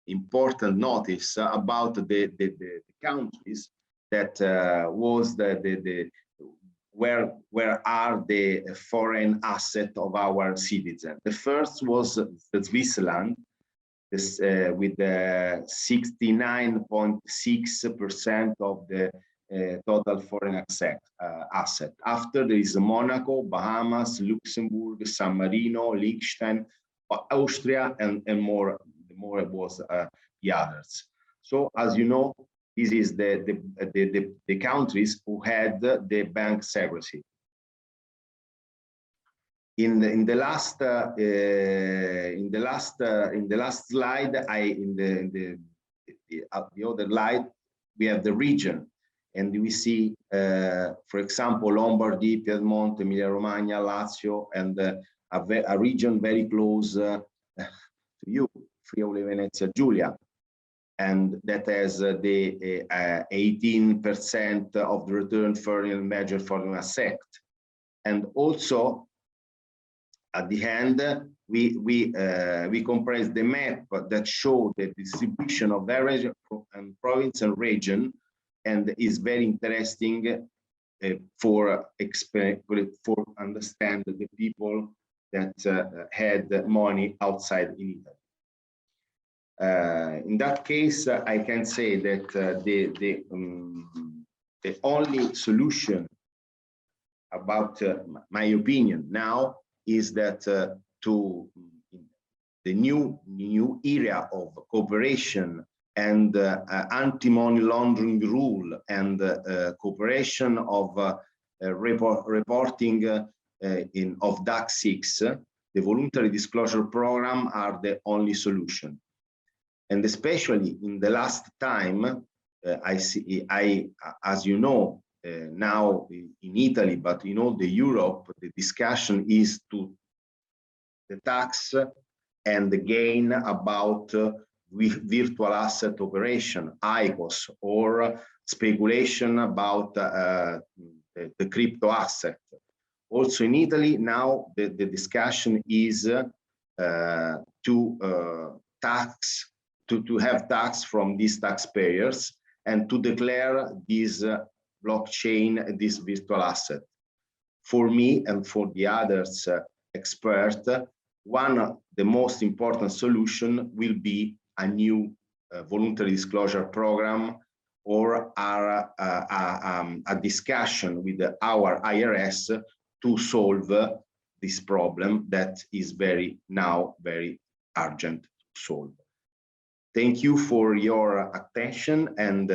important notice about the countries that was where are the foreign asset of our citizens. The first was the Switzerland, this, with 69.6% of the total foreign asset. After there is Monaco, Bahamas, Luxembourg, San Marino, Liechtenstein, Austria, and the more it was the others. So as you know, this is the countries who had the bank secrecy. In the last slide, the other slide, we have the region, and we see, for example, Lombardy, Piedmont, Emilia-Romagna, Lazio, and a region very close to you, Friuli-Venezia Giulia, and that has the 18% of the return foreign major foreign asset. And also, at the end, we comprise the map that show the distribution of average and province and region, and is very interesting for understand the people that had money outside in Italy. In that case, I can say that the only solution, about my opinion now, is that to the new era of cooperation and anti-money laundering rule and cooperation of reporting of DAX 6, the voluntary disclosure program are the only solution. And especially in the last time, as you know, now in Italy, but in all the Europe, the discussion is to the tax and the gain about virtual asset operation, ICOs, or speculation about the crypto asset. Also in Italy now, the discussion is to have tax from these taxpayers and to declare this blockchain, this virtual asset. For me and for the others experts, one of the most important solution will be a new voluntary disclosure program, or a discussion with our IRS to solve this problem that is very urgent to solve. Thank you for your attention, and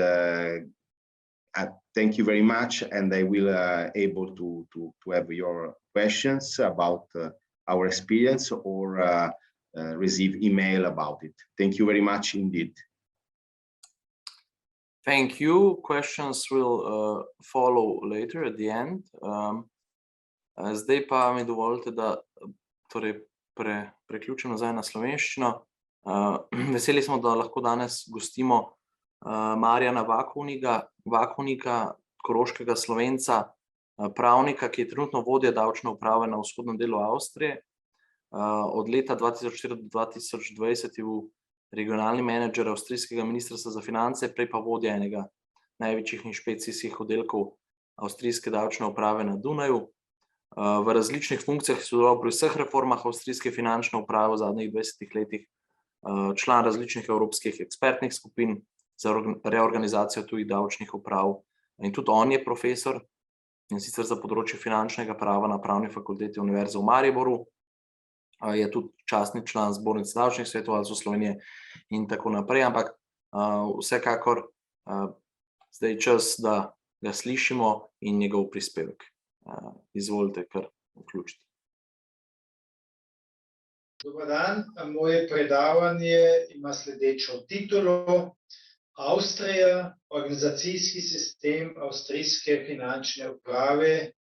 thank you very much, and I will able to have your questions about our experience, or receive email about it. Thank you very much indeed. Thank you. Questions will follow later at the end. Zdaj pa mi dovolite, da torej preključim nazaj na slovenščino. Veseli smo, da lahko danes gostimo Marjana Vakovnika, koroškega Slovenca, pravnika, ki je trenutno vodja davčne uprave na vzhodnem delu Avstrije. Od leta 2004 do 2020 je bil regionalni menedžer avstrijskega ministrstva za finance, prej pa vodja enega največjih inšpekcijskih oddelkov avstrijske davčne uprave na Dunaju. V različnih funkcijah je sodeloval pri vseh reformah avstrijske finančne uprave v zadnjih 20 letih, član različnih evropskih ekspertnih skupin za reorganizacijo tujih davčnih uprav. In tudi on je profesor, in sicer za področje finančnega prava na Pravni fakulteti Univerze v Mariboru. Je tudi častni član Zbornice davčnih svetovalcev Slovenije in tako naprej, ampak vsekakor zdaj čas, da ga slišimo in njegov prispevek. Izvolite, kar vključite. Dobar dan, moje predavanje ima sledečo titulo: Avstrija, organizacijski sistem avstrijske finančne uprave,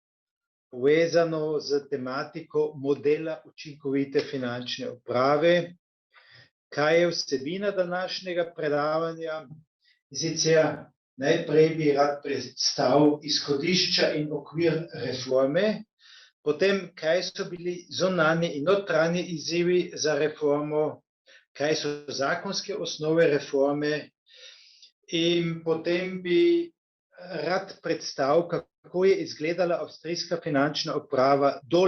povezano z tematiko modela učinkovite finančne uprave. Kaj je vsebina današnjega predavanja? Sicer najprej bi rad predstavil izhodišča in okvir reforme, potem kaj so bili zunanji in notranji izzivi za reformo, kaj so zakonske osnove reforme, in potem bi rad predstavil, kako je izgledala avstrijska finančna uprava do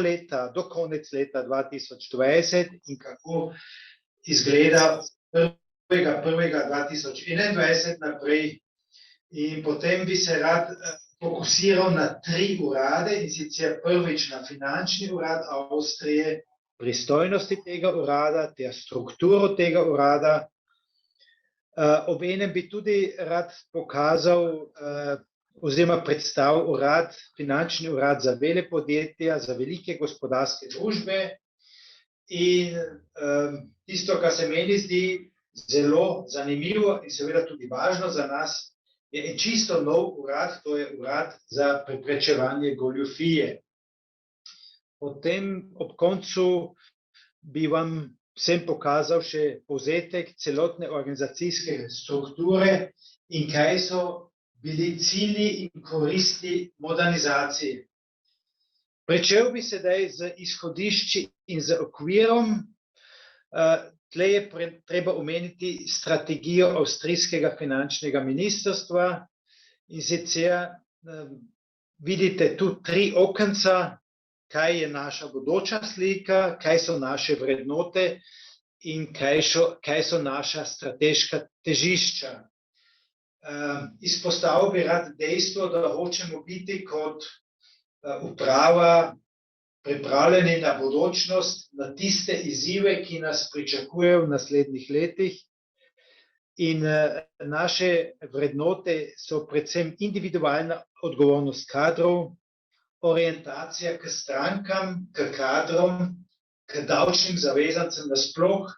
konec leta 2020 in kako izgleda 1.1.2021 naprej. In potem bi se rad fokusiral na 3 urade, in sicer prvič na finančni urad Avstrije, pristojnosti tega urada, ter strukturo tega urada. Obenem bi tudi rad pokazal oziroma predstavil finančni urad za vele podjetja, za velike gospodarske družbe. In tisto, kar se meni zdi zelo zanimivo in seveda tudi važno za nas, je en čisto nov urad, to je urad za preprečevanje goljufije. Potem ob koncu bi vam vsem pokazal še povzetek celotne organizacijske strukture in kaj so bili cilji in koristi modernizacije. Pričel bi sedaj z izhodišči in z okvirom. Tle je treba omeniti strategijo avstrijskega finančnega ministrstva in sicer vidite tu 3 okenca, kaj je naša bodoča slika, kaj so naše vrednote in kaj so naša strateška težišča. Izpostavil bi rad dejstvo, da hočemo biti kot uprava pripravljeni na bodočnost, na tiste izzive, ki nas pričakujejo v naslednjih letih. In naše vrednote so predvsem individualna odgovornost kadrov, orientacija k strankam, k kadrom, k davčnim zavezancem nasploh.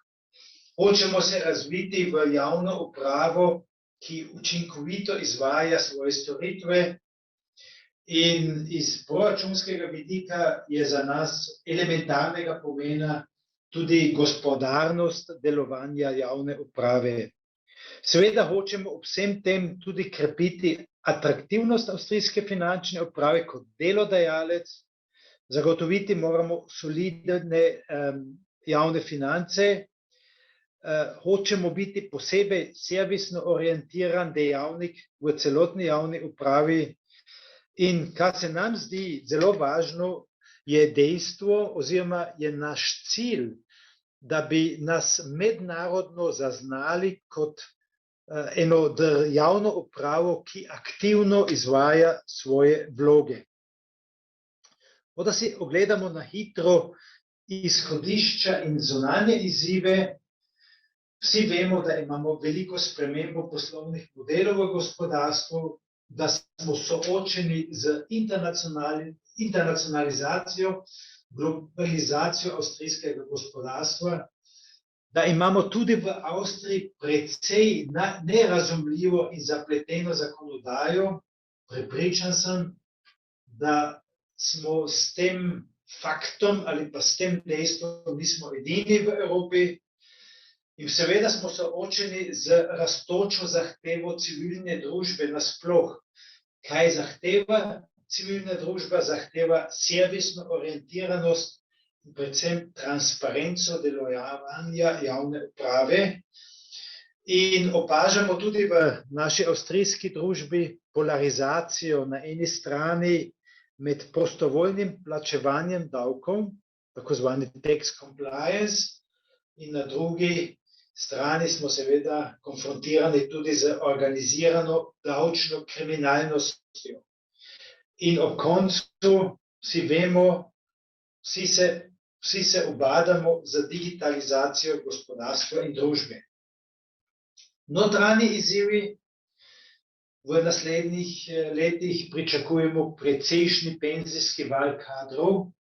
Hočemo se razviti v javno upravo, ki učinkovito izvaja svoje storitve. In iz proračunskega vidika je za nas elementarnega pomena tudi gospodarnost delovanja javne uprave. Seveda hočemo ob vsem tem tudi krepiti atraktivnost avstrijske finančne uprave kot delodajalec, zagotoviti moramo solidne javne finance, hočemo biti posebej servisno orientiran dejavnik v celotni javni upravi. In kar se nam zdi zelo važno, je dejstvo oziroma je naš cilj, da bi nas mednarodno zaznali kot eno javno upravo, ki aktivno izvaja svoje vloge. Da si ogledamo na hitro izhodišča in zunanje izzive. Vsi vemo, da imamo veliko spremembo poslovnih modelov v gospodarstvu, da smo soočeni z internacionalizacijo, globalizacijo avstrijskega gospodarstva, da imamo tudi v Avstriji precej nerazumljivo in zapleteno zakonodajo. Prepričan sem, da smo s tem faktom ali pa s tem dejstvom nismo edini v Evropi. In seveda smo soočeni z rastočo zahtevo civilne družbe nasploh. Kaj zahteva civilna družba? Zahteva servisno orientiranost in predvsem transparenco delovanja javne uprave. In opažamo tudi v naši avstrijski družbi polarizacijo na eni strani med prostovoljnim plačevanjem davkov, tako zvani tax compliance, in na drugi strani smo seveda konfrontirani tudi z organizirano davčno kriminalnostjo. In ob koncu vsi vemo, vsi se ubadamo z digitalizacijo gospodarstva in družbe. Notranji izzivi. V naslednjih letih pričakujemo precejšnji penzijski val kadrov.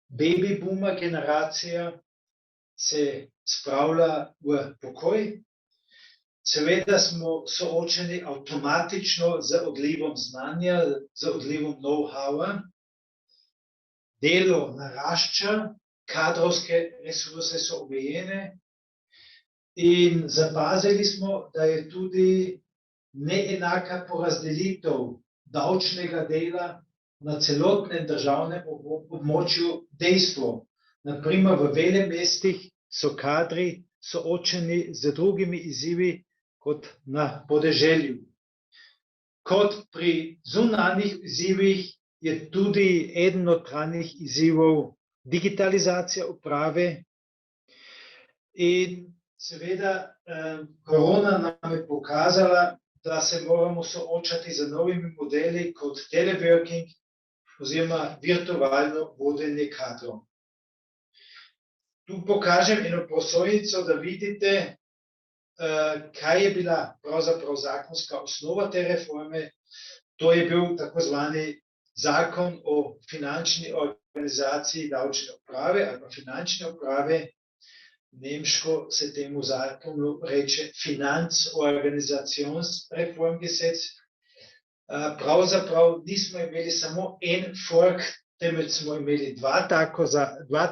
Baby boomer generacija se spravlja v pokoj. Seveda smo soočeni avtomatično z odlivom znanja, z odlivom know-howa. Delo narašča, kadrovske resurse so omejene in zapazili smo, da je tudi neenaka porazdelitev davčnega dela na celotnem državnem območju dejstvo. Naprimer, v velemestih so kadri soočeni z drugimi izzivi kot na podeželju. Kot pri zunanjih izzivih je tudi eden od notranjih izzivov digitalizacija uprave. In seveda korona nam je pokazala, da se moramo soočati z novimi modeli kot teleworking oziroma virtualno vodenje kadrov. Tu pokažem eno prosojnico, da vidite, kaj je bila pravzaprav zakonska osnova te reforme. To je bil tako zvani zakon o finančni organizaciji davčne uprave ali pa finančne uprave. Nemško se temu zakonu reče Finanzorganisationsreformgesetz. Pravzaprav nismo imeli samo en fork, temveč smo imeli dva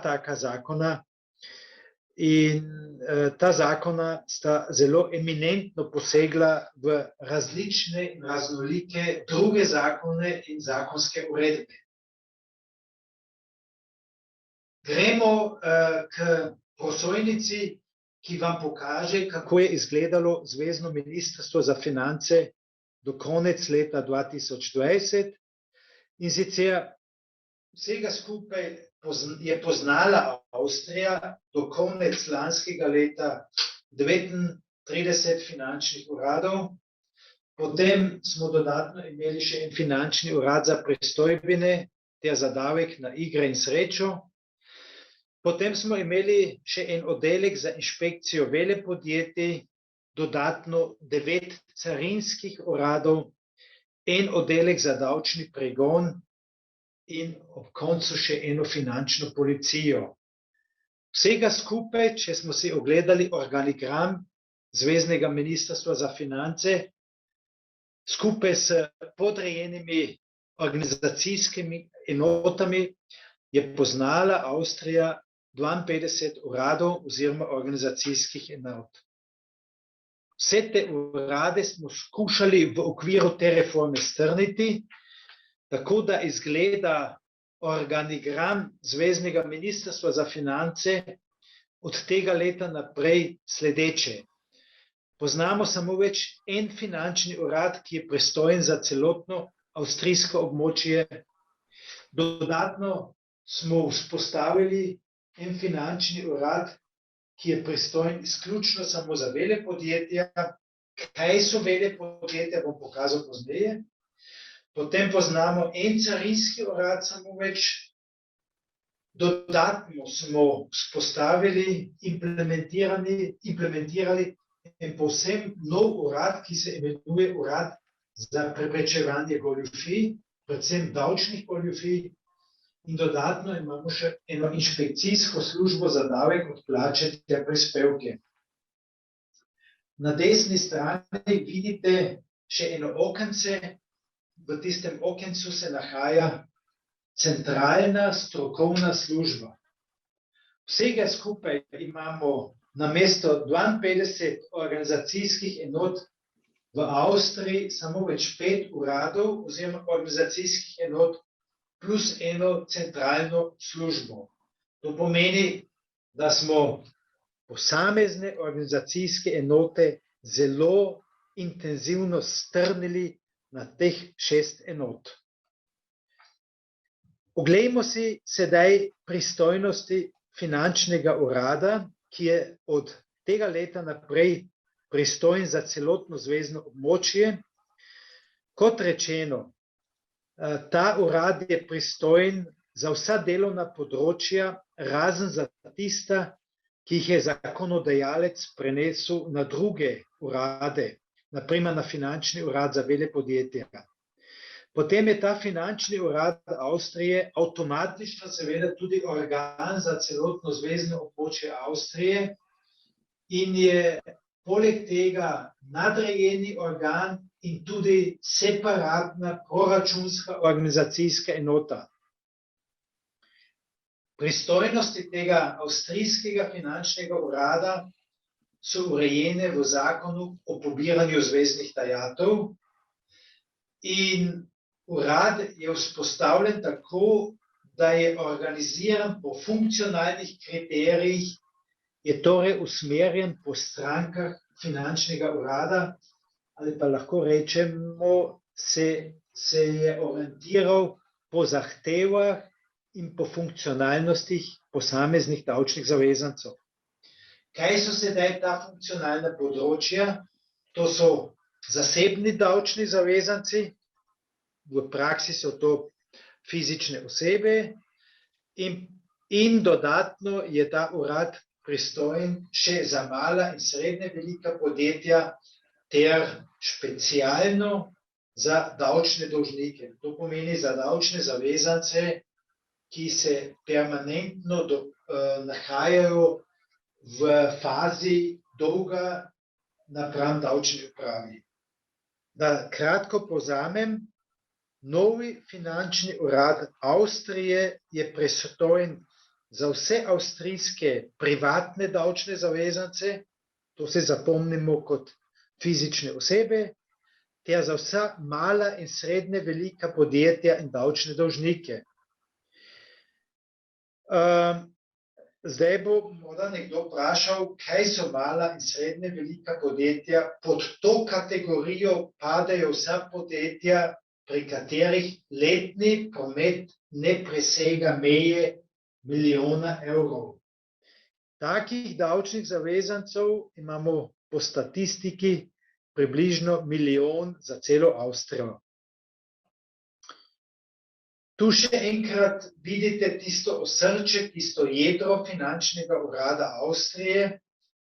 taka zakona. In ta zakona sta zelo eminentno posegla v različne in raznolike druge zakone in zakonske uredbe. Gremo k prosojnici, ki vam pokaže, kako je izgledalo Zvezno ministrstvo za finance do konec leta 2020. In sicer vsega skupaj je poznala Avstrija do konec lanskega leta 39 finančnih uradov. Potem smo dodatno imeli še en finančni urad za pristojbine ter za davek na igre in srečo. Potem smo imeli še en oddelek za inšpekcijo velepodjetij, dodatno 9 carinskih uradov, en oddelek za davčni pregon in ob koncu še eno finančno policijo. Vsega skupaj, če smo si ogledali organigram Zveznega ministrstva za finance, skupaj s podrejenimi organizacijskimi enotami, je poznala Avstrija 52 uradov oziroma organizacijskih enot. Vse te urade smo skušali v okviru te reforme strniti, tako da izgleda organigram Zveznega ministrstva za finance od tega leta naprej sledeče. Poznamo samo več en finančni urad, ki je pristojen za celotno avstrijsko območje. Dodatno smo vzpostavili en finančni urad, ki je pristojen izključno samo za velepodjetja. Kaj so velepodjetja, bom pokazal pozneje. Potem poznamo en carinski urad, samo več. Dodatno smo vzpostavili, implementirali en povsem nov urad, ki se imenuje Urad za preprečevanje goljufij, predvsem davčnih goljufij. In dodatno imamo še eno inšpekcijsko službo za davek od plače ter prispevke. Na desni strani vidite še eno okence. V tistem okencu se nahaja centralna strokovna služba. Vsega skupaj imamo namesto 52 organizacijskih enot v Avstriji samo več 5 uradov oziroma organizacijskih enot plus eno centralno službo. To pomeni, da smo posamezne organizacijske enote zelo intenzivno strnili na teh 6 enot. Oglejmo si sedaj pristojnosti finančnega urada, ki je od tega leta naprej pristojen za celotno zvezno območje. Kot rečeno, ta urad je pristojen za vsa delovna področja, razen za tista, ki jih je zakonodajalec prenesel na druge urade, na primer na finančni urad za velepodjetja. Potem je ta finančni urad Avstrije avtomatično seveda tudi organ za celotno zvezno območje Avstrije in je poleg tega nadrejeni organ in tudi separatna proračunska organizacijska enota. Pristojnosti tega avstrijskega finančnega urada so urejene v zakonu o pobiranju zveznih dajatev in urad je vzpostavljen tako, da je organiziran po funkcionalnih kriterijih, je torej usmerjen po strankah finančnega urada, ali pa lahko rečemo, se je orientiral po zahtevah in po funkcionalnostih posameznih davčnih zavezancev. Kaj so sedaj ta funkcionalna področja? To so zasebni davčni zavezanci, v praksi so to fizične osebe, in in dodatno je ta urad pristojen še za mala in srednje velika podjetja ter specialno za davčne dolžnike. To pomeni za davčne zavezance, ki se permanentno nahajajo v fazi dolga napram davčni upravi. Da kratko povzamem, novi finančni urad Avstrije je pristojen za vse avstrijske privatne davčne zavezance, to se zapomnimo kot fizične osebe, ter za vsa mala in srednje velika podjetja in davčne dolžnike. Zdaj bo morda nekdo vprašal, kaj so mala in srednje velika podjetja. Pod to kategorijo padajo vsa podjetja, pri katerih letni promet ne presega meje milijona evrov. Takih davčnih zavezancev imamo po statistiki približno milijon za celo Avstrijo. Tu še enkrat vidite tisto osrčje, tisto jedro finančnega urada Avstrije,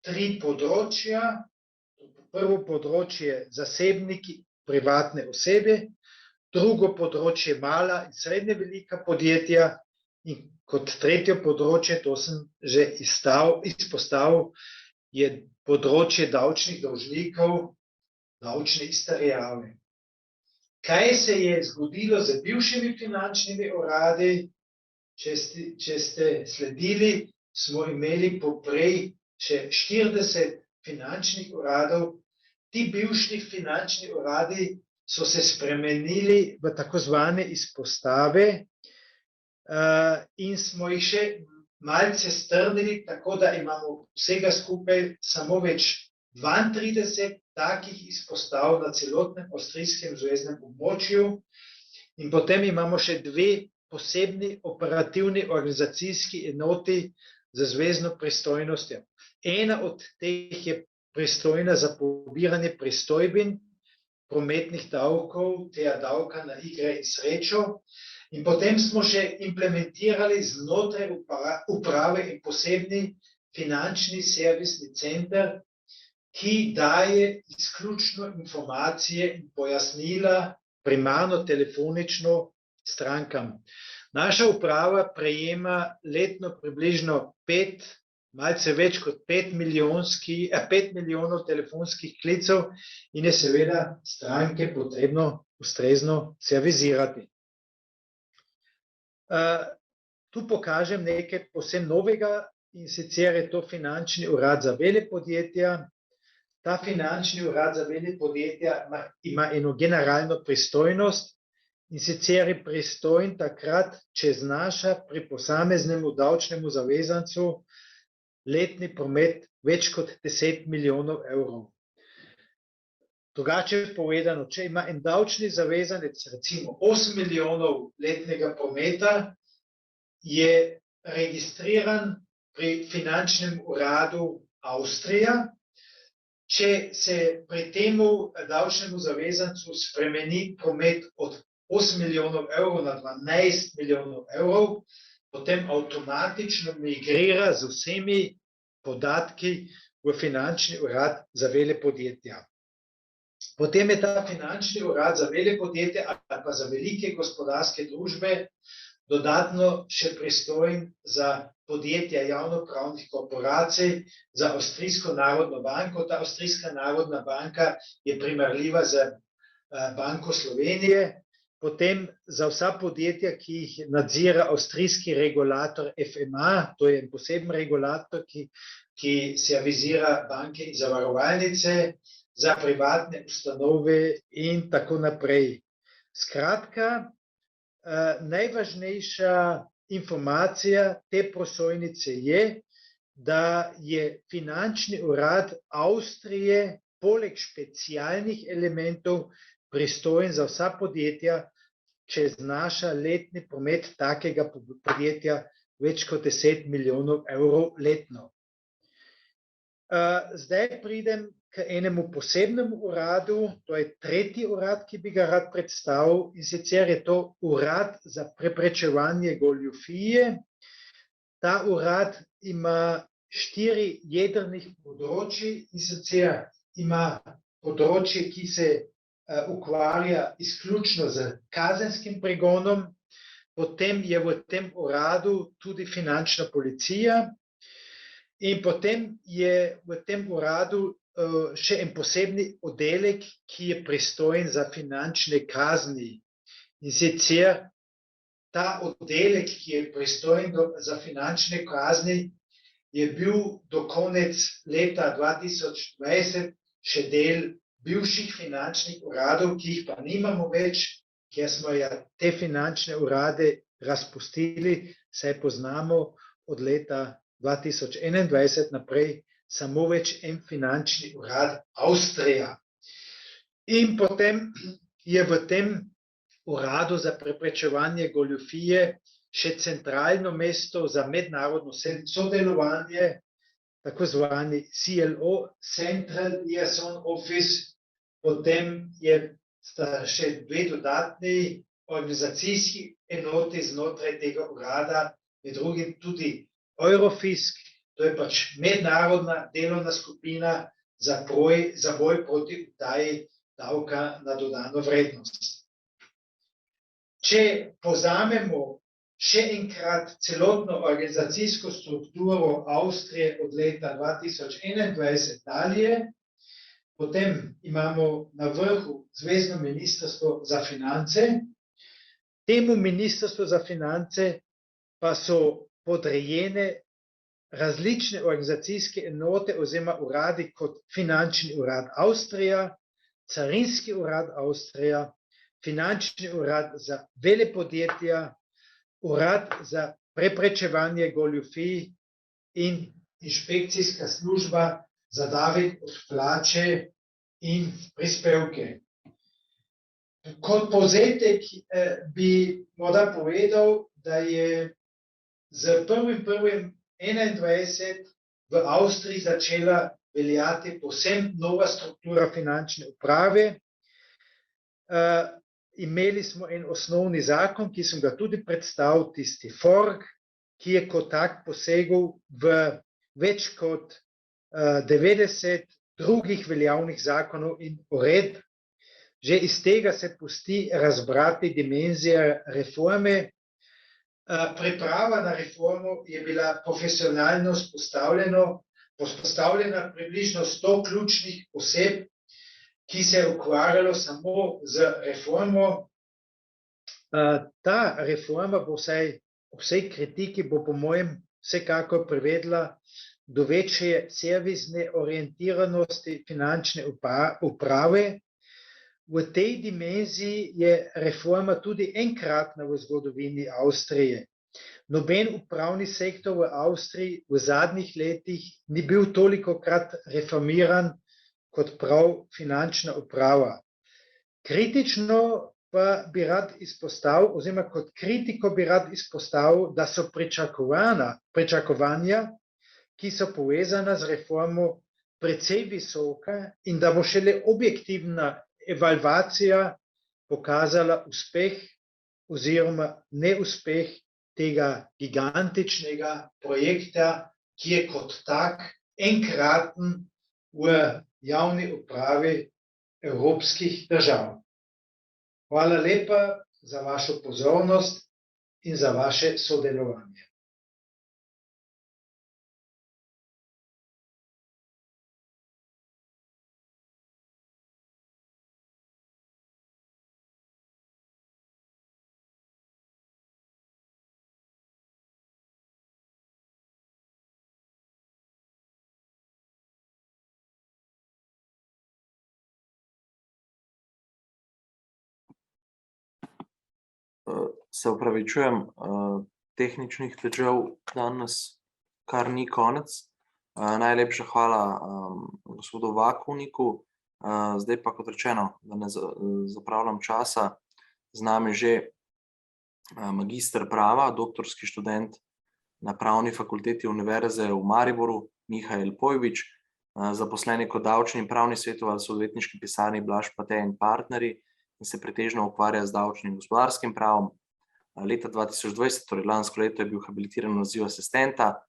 3 področja. Prvo področje zasebniki, privatne osebe, drugo področje mala in srednje velika podjetja in kot tretje področje, to sem že izpostavil, je področje davčnih dolžnikov, davčne izterjave. Kaj se je zgodilo z bivšimi finančnimi uradi? Če ste sledili, smo imeli poprej še 40 finančnih uradov. Ti bivši finančni uradi so se spremenili v tako zvane izpostave in smo jih še malce strnili, tako da imamo vsega skupaj samo več 32 takih izpostav na celotnem avstrijskem zveznem območju in potem imamo še 2 posebni operativni organizacijski enoti za zvezno pristojnostjo. Ena od teh je pristojna za pobiranje pristojbin, prometnih davkov ter davka na igre in srečo. In potem smo še implementirali znotraj uprave in posebni finančni servisni center, ki daje izključno informacije in pojasnila primarno telefonično strankam. Naša uprava prejema letno približno 5, malce več kot 5 milijonov telefonskih klicev in je seveda stranke potrebno ustrezno servizirati. Tu pokažem nekaj posebno novega in sicer je to finančni urad za vele podjetja. Ta finančni urad za vele podjetja ima eno generalno pristojnost in sicer je pristojen takrat, če znaša pri posameznemu davčnemu zavezancu letni promet več kot 10 milijonov evrov. Drugače povedano, če ima en davčni zavezanec recimo 8 milijonov letnega prometa, je registriran pri finančnem uradu Avstrija. Če se pri temu davčnemu zavezancu spremeni promet od 8 milijonov evrov na 12 milijonov evrov, potem avtomatično migrira z vsemi podatki v finančni urad za vele podjetja. Potem je ta finančni urad za vele podjetja ali pa za velike gospodarske družbe dodatno še pristojen za podjetja javnopravnih korporacij, za Avstrijsko narodno banko. Ta Avstrijska narodna banka je primerljiva z Banko Slovenije. Potem za vsa podjetja, ki jih nadzira avstrijski regulator FMA, to je poseben regulator, ki servizira banke in zavarovalnice, za privatne ustanove in tako naprej. Skratka, najvažnejša informacija te prosojnice je, da je finančni urad Avstrije poleg specialnih elementov pristojen za vsa podjetja, če znaša letni promet takega podjetja več kot 10 milijonov evrov letno. Zdaj pridem k enemu posebnemu uradu, to je tretji urad, ki bi ga rad predstavil, in sicer je to urad za preprečevanje goljufije. ta urad ima 4 jedrnih področji, in sicer ima področje, ki se ukvarja izključno z kazenskim pregonom, potem je v tem uradu tudi finančna policija in potem je v tem uradu še en posebni oddelek, ki je pristojen za finančne kazni. In sicer ta oddelek, ki je pristojen za finančne kazni, je bil do konec leta 2020 še del bivših finančnih uradov, ki jih pa nimamo več, ker smo te finančne urade razpustili, saj poznamo od leta 2021 naprej samo več en finančni urad Avstrija. In potem je v tem uradu za preprečevanje goljufije še centralno mesto za mednarodno sodelovanje, tako zvani CLO, Central Liaison Office, potem sta še 2 dodatni organizacijski enoti znotraj tega urada, med drugim tudi Eurofisk, to je pač mednarodna delovna skupina za boj proti utaji davka na dodano vrednost. Če povzamemo še enkrat celotno organizacijsko strukturo Avstrije od leta 2021 dalje, potem imamo na vrhu Zvezno ministrstvo za finance. Temu ministrstvu za finance pa so podrejene različne organizacijske enote oziroma uradi kot Finančni urad Avstrija, Carinski urad Avstrija, Finančni urad za velepodjetja, Urad za preprečevanje goljufij in inšpekcijska služba za davek od plače in prispevke. Kot povzetek bi morda povedal, da je z 1.1.2021 v Avstriji začela veljati povsem nova struktura finančne uprave. Imeli smo en osnovni zakon, ki sem ga tudi predstavil, tisti FORG, ki je kot tak posegel v več kot 90 drugih veljavnih zakonov in uredb. Že iz tega se pusti razbrati dimenzija reforme. Priprava na reformo je bila profesionalno vzpostavljena približno 100 ključnih oseb, ki se je ukvarjalo samo z reformo. Ta reforma bo vsaj ob vsej kritiki bo po mojem vsekakor privedla do večje servisne orientiranosti finančne uprave. V tej dimenziji je reforma tudi enkratna v zgodovini Avstrije. Noben upravni sektor v Avstriji v zadnjih letih ni bil tolikokrat reformiran kot prav finančna uprava. Kritično pa bi rad izpostavil, oziroma kot kritiko bi rad izpostavil, da so pričakovanja, ki so povezana z reformo, precej visoka in da bo šele objektivna evalvacija pokazala uspeh oziroma neuspeh tega gigantičnega projekta, ki je kot tak enkraten v javni upravi evropskih držav. Hvala lepa za vašo pozornost in za vaše sodelovanje. Se opravičujem, tehničnih težav danes kar ni konec. Najlepša hvala gospodu Vakovniku. Zdaj pa, kot rečeno, da ne zapravljam časa, z nami že magister prava, doktorski študent na Pravni fakulteti Univerze v Mariboru, Mihael Pojbič, zaposleni kot davčni in pravni svetovalec v odvetniški pisarni Blaž Pate in partnerji in se pretežno ukvarja z davčnim in gospodarskim pravom. leta 2020, torej lansko leto, je bil habilitiran na naziv asistenta,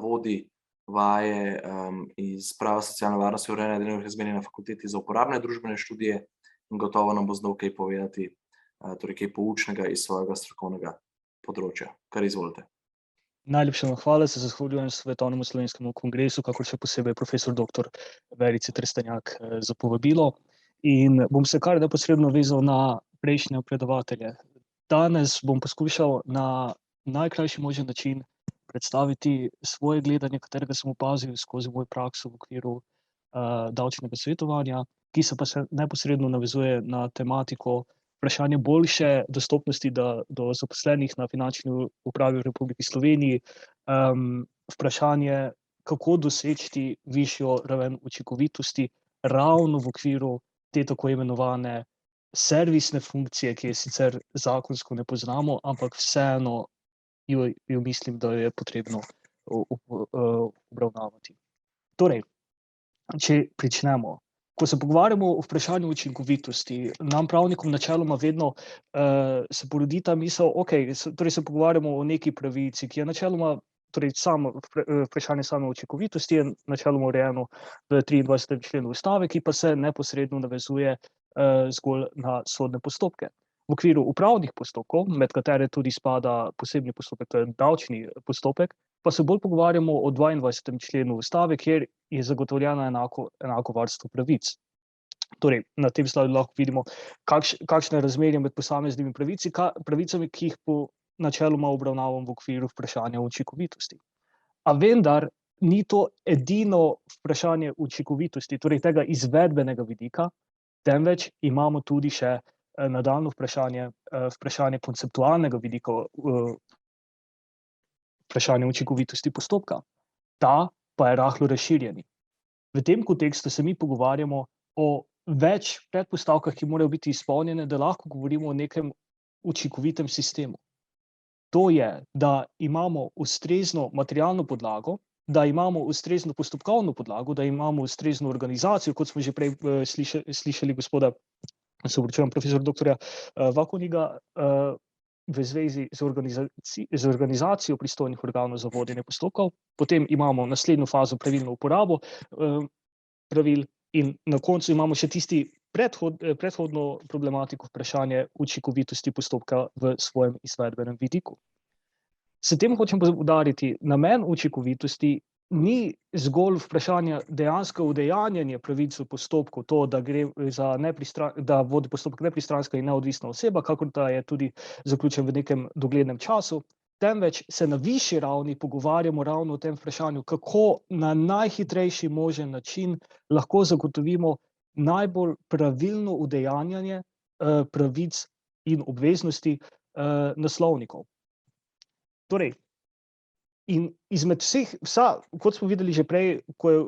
vodi vaje iz prava socialne varnosti in urejanja delovnih razmerij na fakulteti za uporabne družbene študije in gotovo nam bo znal kaj povedati, torej kaj poučnega iz svojega strokovnega področja. Kar izvolite. Najlepša vam hvala, se zahvaljujem Svetovnemu slovenskemu kongresu, kakor še posebej profesor dr. Verici Trstenjak za povabilo. In bom se kar neposredno vezal na prejšnje predavatelje. Danes bom poskušal na najkrajši možen način predstaviti svoje gledanje, katerega sem opazil skozi mojo prakso v okviru davčnega svetovanja, ki se pa se neposredno navezuje na tematiko vprašanje boljše dostopnosti do zaposlenih na finančni upravi v Republiki Sloveniji, vprašanje, kako doseči višjo raven učinkovitosti ravno v okviru te tako imenovane servisne funkcije, ki je sicer zakonsko ne poznamo, ampak vseeno jo mislim, da jo je potrebno obravnavati. Torej, če pričnemo. Ko se pogovarjamo o vprašanju učinkovitosti, nam pravnikom načeloma vedno se porodi ta misel, torej se pogovarjamo o neki pravici, ki je načeloma, torej vprašanje same učinkovitosti je načeloma urejeno v 23. členu Ustave, ki pa se neposredno navezuje zgolj na sodne postopke. V okviru upravnih postopkov, med katere tudi spada posebni postopek, to je davčni postopek, pa se bolj pogovarjamo o 22. členu Ustave, kjer je zagotovljeno enako varstvo pravic. Torej, na tem slajdu lahko vidimo, kakšno je razmerje med posameznimi pravicami, ki jih po načeloma obravnavam v okviru vprašanja učinkovitosti. A vendar ni to edino vprašanje učinkovitosti, torej tega izvedbenega vidika, temveč imamo tudi še nadaljnje vprašanje konceptualnega vidika, vprašanje učinkovitosti postopka. Ta pa je rahlo razširjeni. V tem kontekstu se mi pogovarjamo o več predpostavkah, ki morajo biti izpolnjene, da lahko govorimo o nekem učinkovitem sistemu. To je, da imamo ustrezno materialno podlago, da imamo ustrezno postopkovno podlago, da imamo ustrezno organizacijo, kot smo že prej slišali gospoda, profesor doktorja Vakoniga, v zvezi z organizacijo pristojnih organov za vodenje postopkov, potem imamo naslednjo fazo pravilno uporabo pravil in na koncu imamo še tisti predhodno problematiko vprašanje učinkovitosti postopka v svojem izvedbenem vidiku. S tem hočem poudariti, namen učinkovitosti ni zgolj vprašanje dejansko udejanjanje pravic v postopku, to, da gre da vodi postopek nepristranska in neodvisna oseba, kakor da je tudi zaključen v nekem doglednem času, temveč se na višji ravni pogovarjamo ravno o tem vprašanju, kako na najhitrejši možen način lahko zagotovimo najbolj pravilno udejanjanje pravic in obveznosti naslovnikov. Torej, in izmed kot smo videli že prej, ko je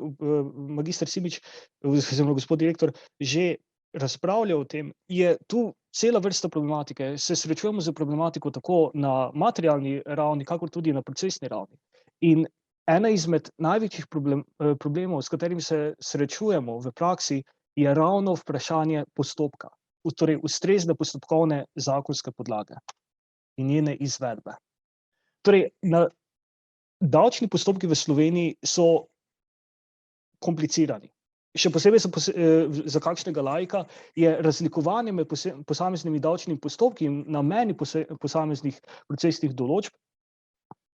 magister Simič, oziroma gospod direktor, že razpravljal o tem, je tu cela vrsta problematike. Se srečujemo z problematiko tako na materialni ravni, kakor tudi na procesni ravni. In ena izmed največjih problemov, s katerimi se srečujemo v praksi, je ravno vprašanje postopka, torej ustrezne postopkovne zakonske podlage in njene izvedbe. Torej, davčni postopki v Sloveniji so komplicirani. Še posebej za kakšnega laika je razlikovanje med posameznimi davčnimi postopki in nameni posameznih procesnih določb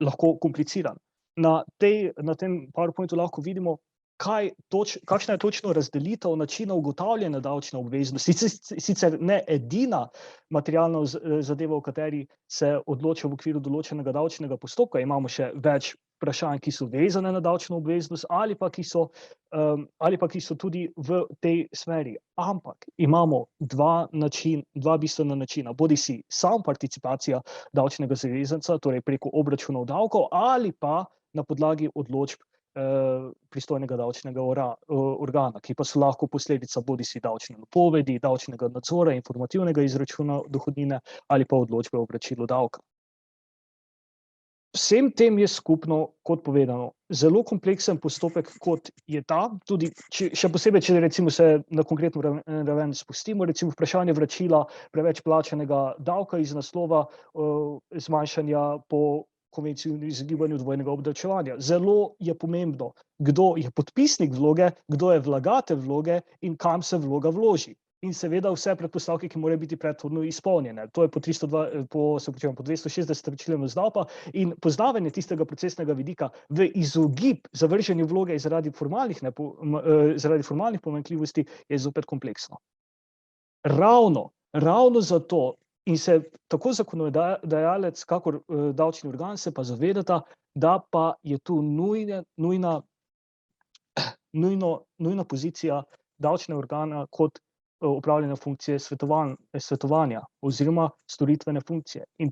lahko kompliciran. Na tem PowerPointu lahko vidimo, kakšna je točno razdelitev načina ugotavljanja davčne obveznosti. Sicer ne edina materialna zadeva, v kateri se odloča v okviru določenega davčnega postopka, imamo še več vprašanj, ki so vezane na davčno obveznost ali pa ki so tudi v tej smeri. Ampak imamo dva bistvena načina, bodisi sam participacija davčnega zavezanca, torej preko obračunov davkov, ali pa na podlagi odločb pristojnega davčnega organa, ki pa so lahko posledica bodisi davčne napovedi, davčnega nadzora, informativnega izračuna dohodnine ali pa odločbe o vračilu davka. Vsem tem je skupno, kot povedano, zelo kompleksen postopek, kot je ta, tudi še posebej, če recimo se na konkretno raven spustimo, recimo vprašanje vračila preveč plačanega davka iz naslova zmanjšanja po konvenciji o izogibanju dvojnega obdavčevanja. Zelo je pomembno, kdo je podpisnik vloge, kdo je vlagatelj vloge in kam se vloga vloži. In seveda vse predpostavke, ki morajo biti predhodno izpolnjene. To je po 260. členu ZDAP-a in poznavanje tistega procesnega vidika v izogib zavrženju vloge zaradi formalnih pomanjkljivosti je zopet kompleksno. Ravno zato in se tako zakonodajalec, kakor davčni organ se pa zavedata, da pa je tu nujna pozicija davčnega organa kot upravljanja funkcije svetovanja oziroma storitvene funkcije. In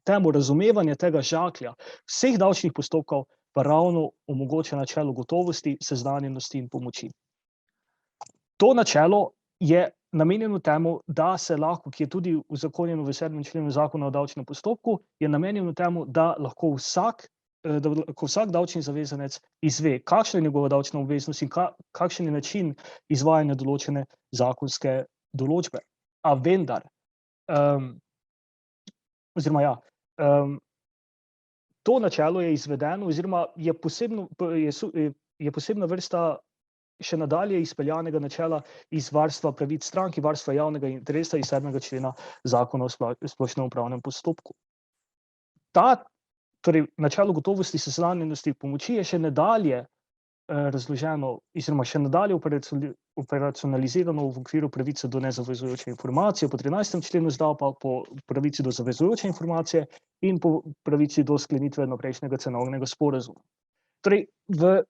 temu razumevanje tega žaklja vseh davčnih postopkov pa ravno omogoča načelo gotovosti, seznanjenosti in pomoči. To načelo je namenjeno temu, da se lahko, ki je tudi uzakonjeno v 7. členu Zakona o davčnem postopku, je namenjeno temu, da lahko vsak davčni zavezanec izve, kakšna je njegova davčna obveznost in kakšen je način izvajanja določene zakonske določbe. A vendar, to načelo je izvedeno oziroma je posebna vrsta še nadalje izpeljanega načela iz varstva pravic strank, varstva javnega interesa iz 7. člena Zakona o splošnem upravnem postopku. Torej, načelo gotovosti, seznanjenosti, pomoči je še nadalje razloženo oziroma še nadalje operacionalizirano v okviru pravice do nezavezujoče informacije po 13. členu ZDAP-a, po pravici do zavezujoče informacije in po pravici do sklenitve naprejšnjega cenovnega sporazuma. Torej, v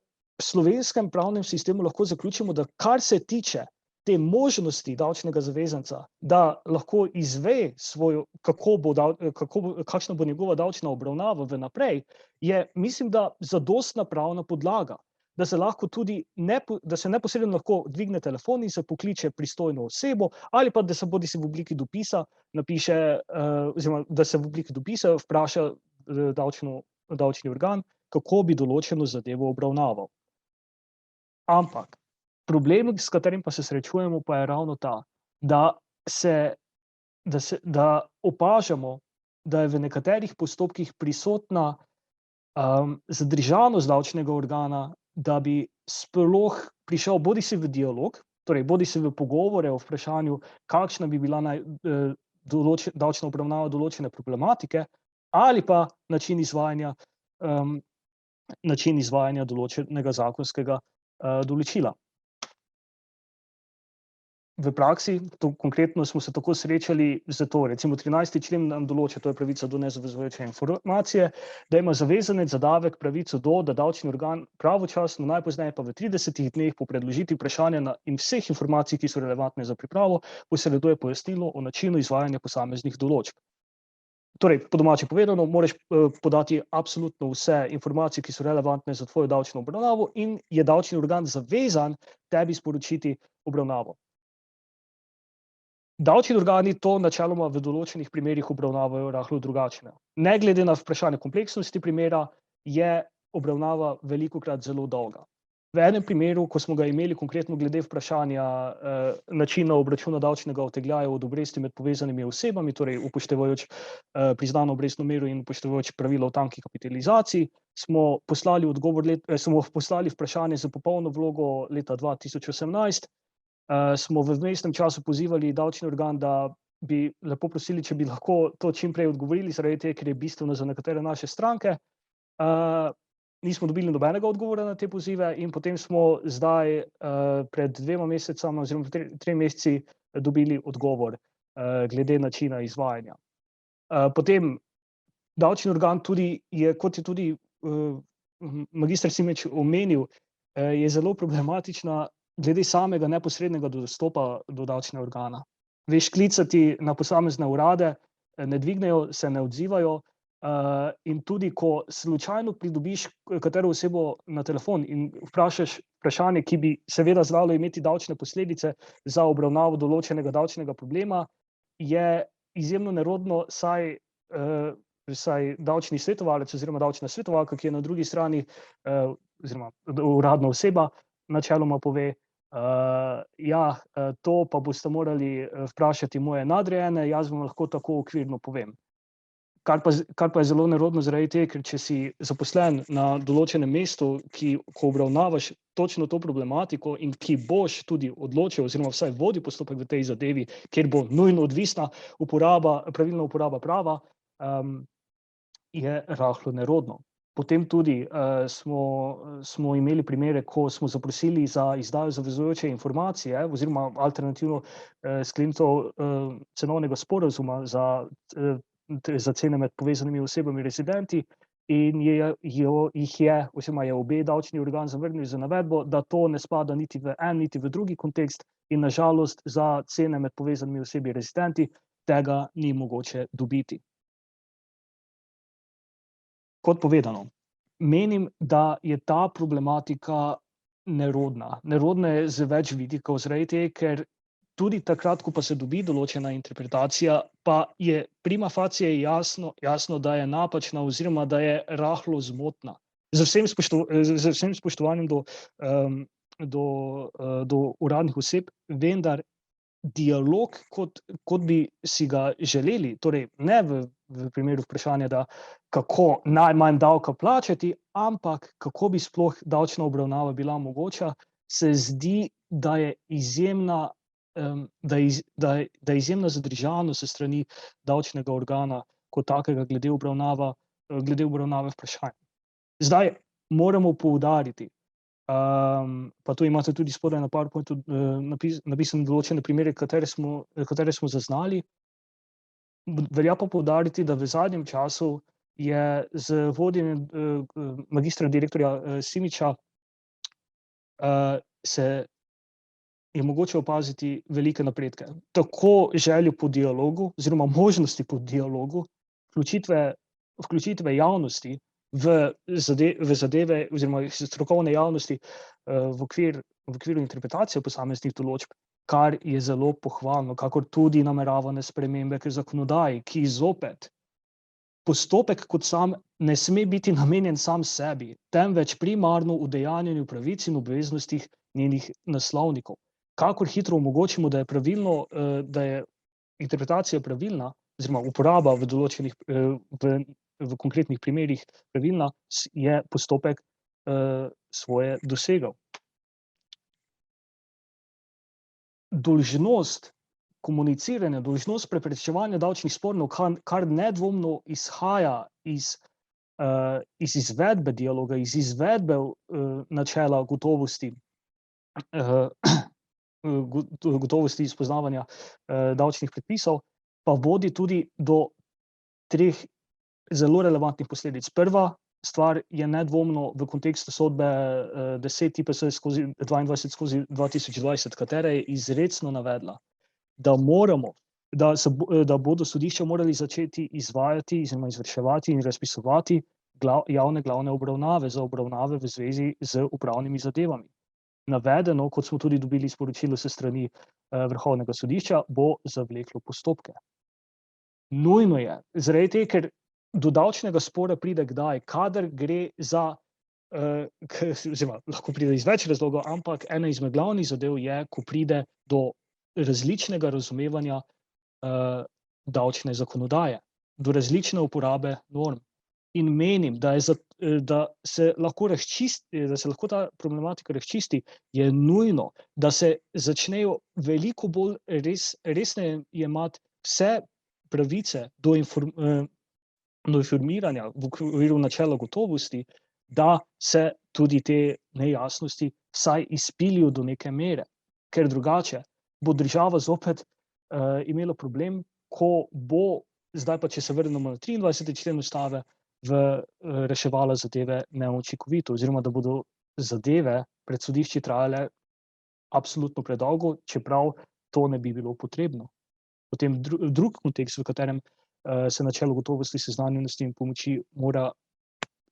slovenskem pravnem sistemu lahko zaključimo, da kar se tiče te možnosti davčnega zavezanca, da lahko izve kakšna bo njegova davčna obravnava vnaprej, je, mislim, da zadostna pravna podlaga, da se lahko tudi da se neposredno lahko dvigne telefon in se pokliče pristojno osebo, ali pa da se bodisi v obliki dopisa napiše, oziroma da se v obliki dopisa vpraša davčni organ, kako bi določeno zadevo obravnaval. Ampak problem, s katerim pa se srečujemo, pa je ravno ta, da opažamo, da je v nekaterih postopkih prisotna zadržanost davčnega organa, da bi sploh prišel bodisi v dialog, torej bodisi v pogovore o vprašanju, kakšna bi bila davčna obravnava določene problematike, ali pa način izvajanja določenega zakonskega določila. V praksi, konkretno smo se tako srečali z to, recimo 13. člen nam določa, to je pravica do nezavezujoče informacije, da ima zavezanec za davek pravico da davčni organ pravočasno, najpozneje pa v 30 dneh po predložitvi vprašanja in vseh informacij, ki so relevantne za pripravo, posreduje pojasnilo o načinu izvajanja posameznih določb. Torej, po domače povedano, moraš podati absolutno vse informacije, ki so relevantne za tvojo davčno obravnavo in je davčni organ zavezan tebi sporočiti obravnavo. Davčni organi to načeloma v določenih primerih obravnavajo rahlo drugače. Ne glede na vprašanje kompleksnosti primera, je obravnava velikokrat zelo dolga. V enem primeru, ko smo ga imeli konkretno glede vprašanja načina obračuna davčnega odtegljaja od obresti med povezanimi osebami, torej upoštevajoč priznano obrestno mero in upoštevajoč pravila o tanki kapitalizaciji, smo poslali vprašanje za popolno vlogo leta 2018. Smo v vmesnem času pozivali davčni organ, da bi lepo prosili, če bi lahko to čim prej odgovorili, zaradi tega, ker je bistveno za nekatere naše stranke. Nismo dobili nobenega odgovora na te pozive in potem smo zdaj pred 2 mesecama oziroma 3 meseci dobili odgovor glede načina izvajanja. Potem davčni organ tudi je, kot je tudi magister Simič omenil, je zelo problematična glede samega neposrednega dostopa do davčnega organa. Veš, klicati na posamezne urade, ne dvignejo, se ne odzivajo in tudi, ko slučajno pridobiš katero osebo na telefon in vprašaš vprašanje, ki bi seveda znalo imeti davčne posledice za obravnavo določenega davčnega problema, je izjemno nerodno, saj saj davčni svetovalec oziroma davčna svetovalka, ki je na drugi strani, oziroma uradna oseba, načeloma pove, to pa boste morali vprašati moje nadrejene, jaz vam lahko tako okvirno povem. Kar pa je zelo nerodno zaradi tega, ker če si zaposlen na določenem mestu, ko obravnavaš točno to problematiko in ki boš tudi odločil oziroma vsaj vodi postopek v tej zadevi, kjer bo nujno odvisna pravilna uporaba prava, je rahlo nerodno. Potem tudi smo imeli primere, ko smo zaprosili za izdajo zavezujoče informacije oziroma alternativno sklenitev cenovnega sporazuma za cene med povezanimi osebami rezidenti in jih je oziroma je obe davčni organ zavrnil za navedbo, da to ne spada niti v en, niti v drugi kontekst in na žalost za cene med povezanimi osebi rezidenti tega ni mogoče dobiti. Kot povedano, menim, da je ta problematika nerodna. Nerodna je z več vidikov, zaradi tega, ker tudi takrat, ko pa se dobi določena interpretacija, pa je prima facie jasno, da je napačna oziroma da je rahlo zmotna. Z vsem spoštovanjem do uradnih oseb, vendar dialog, kot bi si ga želeli, torej ne v primeru vprašanja, da kako najmanj davka plačati, ampak kako bi sploh davčna obravnava bila mogoča, se zdi, da je izjemna zadržanost s strani davčnega organa kot takega glede obravnave vprašanj. Zdaj moramo poudariti, pa tu imate tudi spodaj na PowerPointu napisane določene primere, katere smo zaznali. Velja pa poudariti, da v zadnjem času je z vodenjem magistra direktorja Simiča je mogoče opaziti velike napredke. Tako željo po dialogu oziroma možnosti po dialogu, vključitve javnosti v zadeve oziroma strokovne javnosti v okviru interpretacije posameznih določb, kar je zelo pohvalno, kakor tudi nameravane spremembe k zakonodaji, ki zopet postopek kot sam ne sme biti namenjen sam sebi, temveč primarno udejanjenju pravic in obveznostih njenih naslovnikov. Kakor hitro omogočimo, da je interpretacija pravilna oziroma uporaba v konkretnih primerih pravilna, je postopek svoje dosegel. Dolžnost komuniciranja, dolžnost preprečevanja davčnih sporov, kar nedvomno izhaja iz izvedbe dialoga, iz izvedbe načela gotovosti iz poznavanja davčnih predpisov, pa vodi tudi do 3 zelo relevantnih posledic. Prva stvar je nedvomno v kontekstu sodbe 10 IPS/22/2020, katera je izrecno navedla, da bodo sodišča morali začeti izvajati oziroma izvrševati in razpisovati glavne obravnave za obravnave v zvezi z upravnimi zadevami. Navedeno, kot smo tudi dobili sporočilo se strani Vrhovnega sodišča, bo zavleklo postopke. Nujno je, zaradi tega, ker do davčnega spora pride kdaj, kadar gre za, oziroma lahko pride iz več razlogov, ampak ena izmed glavnih zadev je, ko pride do različnega razumevanja davčne zakonodaje, do različne uporabe norm. In menim, da se lahko ta problematika razčisti, je nujno, da se začnejo veliko bolj resneje jemati vse pravice do informiranja v okviru načela gotovosti, da se tudi te nejasnosti vsaj izpilijo do neke mere, ker drugače bo država zopet imela problem, ko bo, zdaj pa če se vrnemo na 23. člen Ustave, reševala zadeve neučinkovito oziroma da bodo zadeve pred sodišči trajale absolutno predolgo, čeprav to ne bi bilo potrebno. Potem drug kontekst, v katerem se načelo gotovosti, seznanjenosti in pomoči mora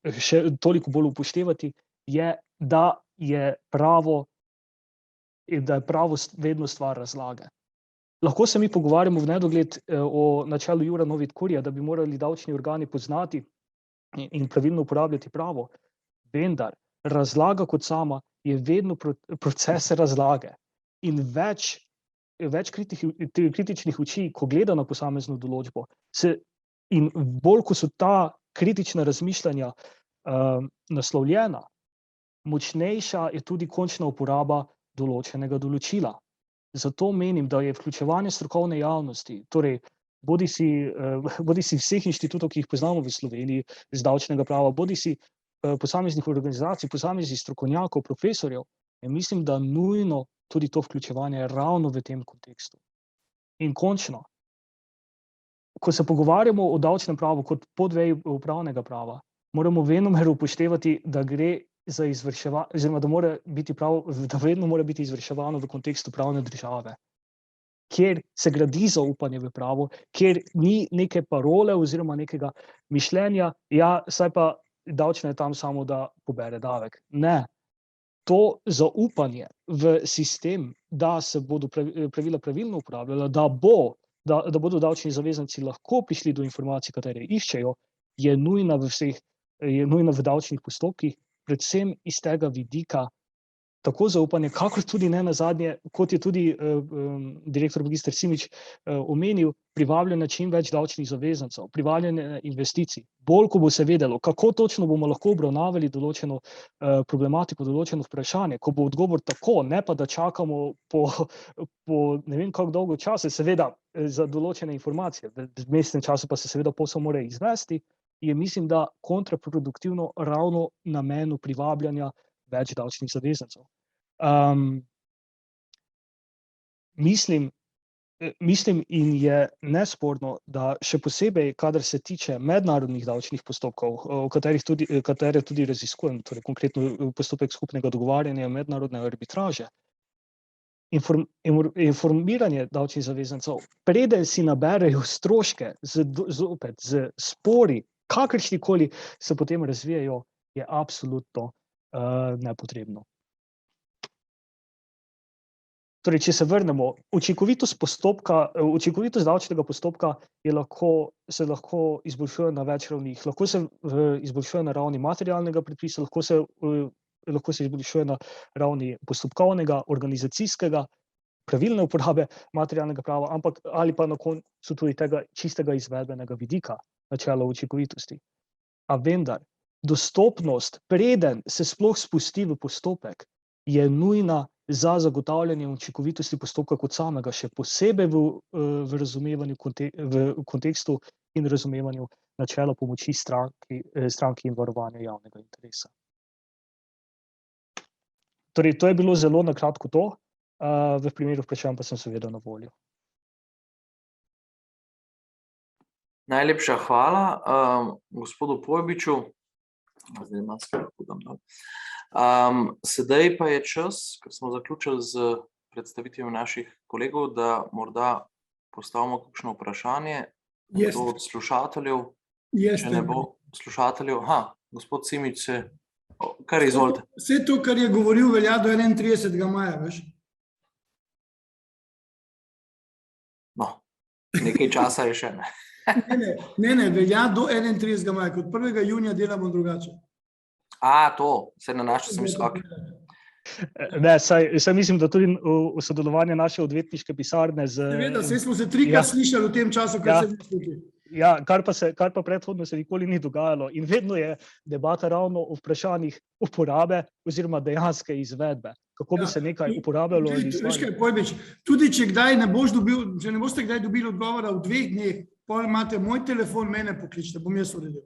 še toliko bolj upoštevati, je, da je pravo vedno stvar razlage. Lahko se mi pogovarjamo v nedogled o načelu Jura Novit Kurja, da bi morali davčni organi poznati in pravilno uporabljati pravo. Vendar razlaga kot sama je vedno proces razlage in več kritičnih oči, ko gleda na posamezno določbo, in bolj, ko so ta kritična razmišljanja naslovljena, močnejša je tudi končna uporaba določenega določila. Zato menim, da je vključevanje strokovne javnosti, torej bodisi vseh inštitutov, ki jih poznamo v Sloveniji, z davčnega prava, bodisi posameznih organizacij, posameznih strokovnjakov, profesorjev, mislim, da nujno tudi to vključevanje ravno v tem kontekstu. In končno, ko se pogovarjamo o davčnem pravu kot podveji upravnega prava, moramo venomer upoštevati, da gre za izvrševanje, oziroma da vedno mora biti izvrševano v kontekstu pravne države, kjer se gradi zaupanje v pravo, kjer ni neke parole oziroma nekega mišljenja, ja, saj pa davčna je tam samo, da pobere davek. Ne. To zaupanje v sistem, da se bodo pravila pravilno uporabljala, da bodo davčni zavezanci lahko prišli do informacij, katere iščejo, je nujna v davčnih postopkih, predvsem iz tega vidika tako zaupanje, kakor tudi ne nazadnje, kot je tudi direktor magister Simič omenil, privabljanje čim več davčnih zavezancev, privabljanje investicij. Bolj, ko bo se vedelo, kako točno bomo lahko obravnavali določeno problematiko, določeno vprašanje, ko bo odgovor tako, ne pa da čakamo po ne vem kako dolgo časa, seveda za določene informacije, v vmesnem času pa se seveda posel mora izvesti, je mislim, da kontraproduktivno ravno namenu privabljanja več davčnih zavezancev. Mislim in je nesporno, da še posebej, kadar se tiče mednarodnih davčnih postopkov, katere tudi raziskujem, torej konkretno postopek skupnega dogovarjanja mednarodne arbitraže, informiranje davčnih zavezancev, preden si naberejo stroške z spori, kakršnikoli se potem razvijajo, je absolutno nepotrebno. Torej, če se vrnemo, učinkovitost davčnega postopka se lahko izboljšuje na več ravnih. Lahko se izboljšuje na ravni materialnega predpisa, lahko se izboljšuje na ravni postopkovnega, organizacijskega, pravilne uporabe materialnega prava, ali pa na koncu tudi tega čistega izvedbenega vidika načela učinkovitosti. A vendar, dostopnost, preden se sploh spusti v postopek, je nujna za zagotavljanje učinkovitosti postopka kot samega, še posebej v razumevanju, v kontekstu in razumevanju načela pomoči stranki in varovanja javnega interesa. Torej, to je bilo zelo na kratko to, v primeru vprašanj pa sem seveda na voljo. Najlepša hvala gospodu Pojbiču. Zdaj masko lahko dam dol. Sedaj pa je čas, ker smo zaključili z predstavitvijo naših kolegov, da morda postavimo kakšno vprašanje od slušateljev. Če ne bo slušateljev, gospod Simič, kar izvolite. Vse to, kar je govoril, velja do 31. maja, veš? No, nekaj časa je še, ne. Ne, velja do 31. maja, kot 1. junija delamo drugače. To, se nanaša smisel. Ne, saj mislim, da tudi v sodelovanju naše odvetniške pisarne z... Seveda, saj smo se trikrat slišali v tem času, kar se misli. Ja, kar pa predhodno se nikoli ni dogajalo in vedno je debata ravno o vprašanjih uporabe oziroma dejanske izvedbe. Kako bi se nekaj uporabljalo ali izvajalo. Tudi če ne boste kdaj dobili odgovora v 2 dneh, potem imate moj telefon, mene pokličite, bom jaz uredil.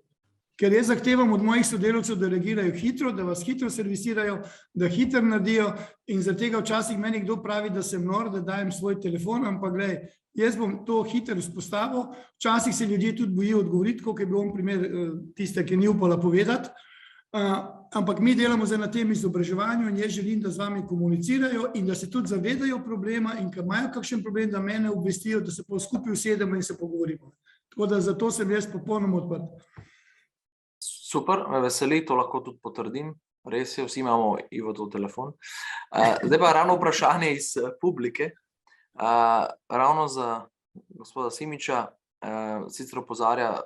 Ker jaz zahtevam od mojih sodelavcev, da reagirajo hitro, da vas hitro servisirajo, da hitro naredijo in zaradi tega včasih meni kdo pravi, da sem nor, da dajem svoj telefon, ampak glej, jaz bom to hitro vzpostavil. Včasih se ljudje tudi bojijo odgovoriti, koliko je bil on primer tiste, ki ni upala povedati. Ampak mi delamo zdaj na tem izobraževanju in jaz želim, da z vami komunicirajo in da se tudi zavedajo problema in ko imajo kakšen problem, da mene obvestijo, da se pa skupaj usedemo in se pogovorimo. Tako da zato sem jaz popolnoma odprt. Super, me veseli, to lahko tudi potrdim. Res je, vsi imamo Ivo telefon. Zdaj pa ravno vprašanje iz publike. Ravno za gospoda Simiča sicer opozarja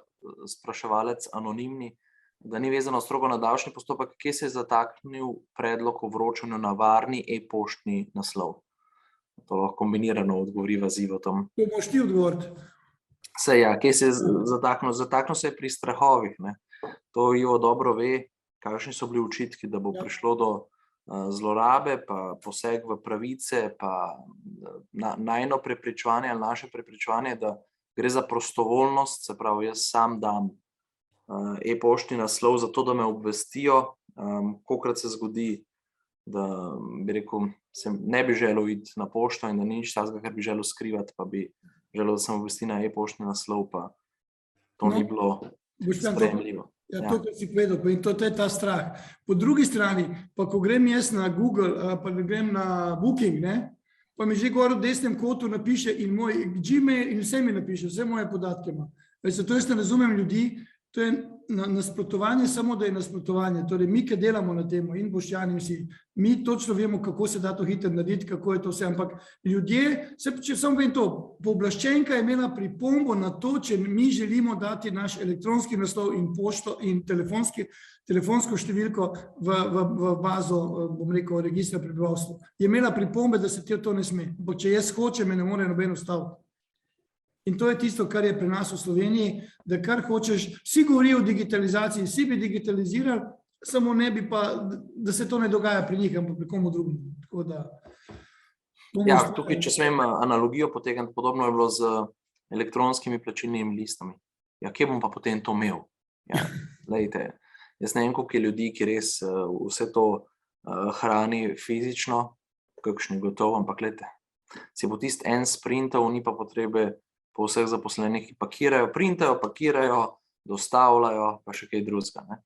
spraševalec anonimni, da ni vezano strogo na davčni postopek, kje se je zataknil predlog o vročanju na varni e-poštni naslov. To lahko kombinirano odgovoriva z Ivotom. To moš ti odgovoriti. Kje se je zataknil? Zataknil se je pri strahovih. Ne? To Ivo dobro ve, kakšni so bili očitki, da bo prišlo do zlorabe, pa poseg v pravice, pa najno prepričevanje ali naše prepričevanje, da gre za prostovoljnost, se pravi, jaz sam dam e-poštni naslov za to, da me obvestijo, kolikrat se zgodi, da bi rekel, ne bi želel iti na pošto in da ni nič takega, kar bi želel skrivati, pa bi želel, da sem obvesti na e-poštni naslov, pa to ni bilo sprejemljivo. Ja, to, kar si povedal, in to je ta strah. Po drugi strani, pa ko grem jaz na Google, pa grem na Booking, ne, pa mi že gor v desnem kotu napiše in moj Gmail in vse mi napiše, vse moje podatke ima. To jaz ne razumem ljudi, to je nasprotovanje, samo da je nasprotovanje. Torej, mi, ki delamo na temo in Boštjan in vsi, mi točno vemo, kako se da to hitro narediti, kako je to vse, ampak ljudje, če samo vem to, pooblaščenka je imela pripombo na to, če mi želimo dati naš elektronski naslov in pošto in telefonsko številko v bazo, bom rekel, registra prebivalstva. Je imela pripombe, da se to ne sme, ampak če jaz hočem, me ne more noben ustaviti. In to je tisto, kar je pri nas v Sloveniji, da kar hočeš, vsi govorijo o digitalizaciji, vsi bi digitalizirali, samo ne bi pa, da se to ne dogaja pri njih, ampak pri komu drugim. Tako da... Ja, tukaj, če smem analogijo potegniti, podobno je bilo z elektronskimi plačilnimi listami. Ja, kje bom pa potem to imel? Ja, lejte, jaz ne vem, koliko je ljudi, ki res vse to hrani fizično, kakšni gotovo, ampak lejte, si bo tisti en sprintov, ni pa potrebe po vseh zaposlenih, ki pakirajo, dostavljajo, pa še kaj drugega.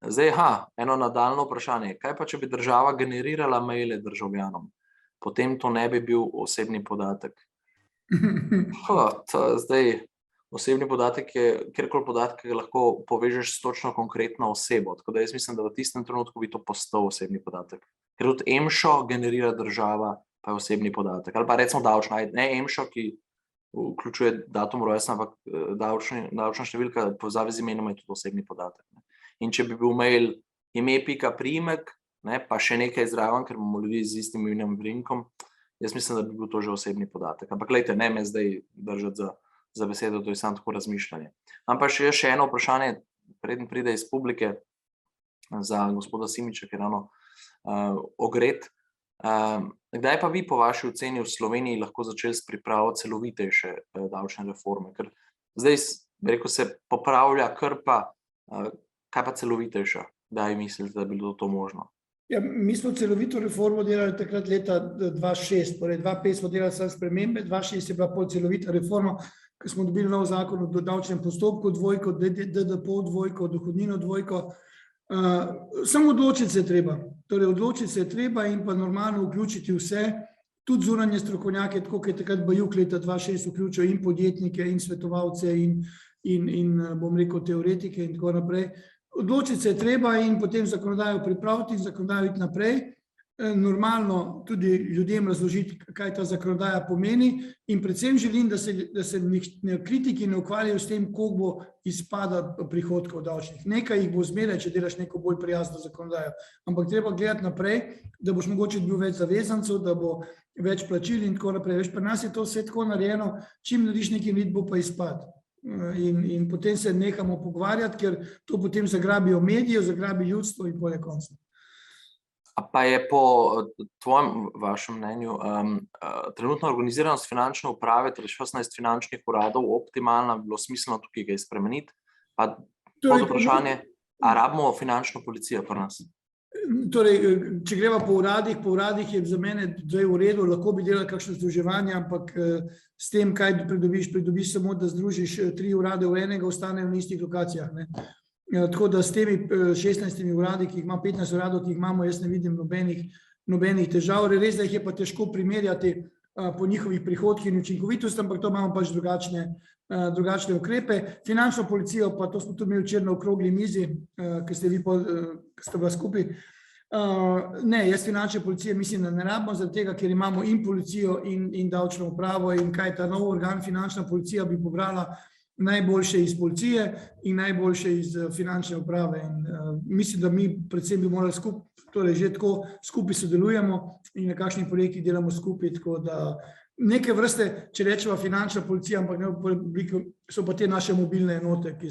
Zdaj, eno nadaljno vprašanje. Kaj pa, če bi država generirala maile državljanom? Potem to ne bi bil osebni podatek. Zdaj, osebni podatek je, kjerkoli podatek ga lahko povežeš s točno konkretno osebo. Tako da jaz mislim, da v tistem trenutku bi to postal osebni podatek. Ker tudi EMŠO generira država, pa je osebni podatek. Ali pa recimo davčna, ne EMŠO, ki vključuje datum rojstva, ampak davčna številka povezavi z imenom je tudi osebni podatek. In če bi bil mail ime.priimek, pa še nekaj zraven, ker imamo ljudi z istim imenom in priimkom, jaz mislim, da bi bil to že osebni podatek. Ampak glejte, ne me zdaj držati za besedo, to je samo tako razmišljanje. Ampak še eno vprašanje, preden pride iz publike, za gospoda Simiča, ki je ravno ogret. Kdaj pa vi po vaši oceni v Sloveniji lahko začeli s pripravo celovitejše davčne reforme? Ker zdaj, bi rekel, se popravlja krpa, kaj pa celovitejša? Kdaj mislite, da bi bilo to možno? Ja, mi smo celovito reformo delali takrat leta 2006, torej 2005 smo delali samo spremembe, 2006 je bila pol celovita reforma, ko smo dobili nov zakon o davčnem postopku, dvojko, DDPO dvojko, dohodnino dvojko. Samo odločiti se je treba. Torej, odločiti se je treba in pa normalno vključiti vse, tudi zunanje strokovnjake, tako kot je takrat Bajuk leta 2006 vključil in podjetnike, in svetovalce, in bom rekel, teoretike in tako naprej. Odločiti se je treba in potem zakonodajo pripraviti in zakonodajo iti naprej. Normalno tudi ljudem razložiti, kaj ta zakonodaja pomeni in predvsem želim, da se kritiki ne ukvarjajo s tem, koliko bo izpada prihodkov davčnih. Nekaj jih bo zmeraj, če delaš neko bolj prijazno zakonodajo, ampak treba gledati naprej, da boš mogoče bil več zavezancev, da bo več plačil in tako naprej. Veš, pri nas je to vse tako narejeno, čim narediš nekaj nit, bo pa izpad. In potem se nehamo pogovarjati, ker to potem zagrabijo medijev, zagrabi ljudstvo in pol je konec. A pa je po tvojem, vašem mnenju, trenutna organiziranost finančne uprave, torej 16 finančnih uradov, optimalna, bi bilo smiselno tukaj ga spremeniti? Pa pod vprašanje, a rabimo finančno policijo pri nas? Torej, če greva po uradih je za mene zdaj v redu, lahko bi delali kakšno združevanje, ampak s tem, kaj pridobiš samo, da združiš 3 urade v enega, ostanejo v istih lokacijah, ne. Tako da s temi 16 uradi, ki jih ima 15 uradov, ki jih imamo, jaz ne vidim nobenih težav. Res, da jih je pa težko primerjati po njihovih prihodkih in učinkovitosti, ampak to imamo pač drugačne ukrepe. Finančno policijo, pa to smo tudi imeli včeraj na okrogli mizi, ki ste vi, ki ste bila skupaj, Ne, jaz finančne policije mislim, da ne rabimo, zaradi tega, ker imamo in policijo in davčno upravo in kaj ta nov organ, finančna policija bi pobrala najboljše iz policije in najboljše iz finančne uprave. In mislim, da mi predvsem bi morali torej že tako skupaj sodelujemo in na kakšnih projektih delamo skupaj, tako da neke vrste, če rečemo finančna policija, ampak ne, so pa te naše mobilne enote, ki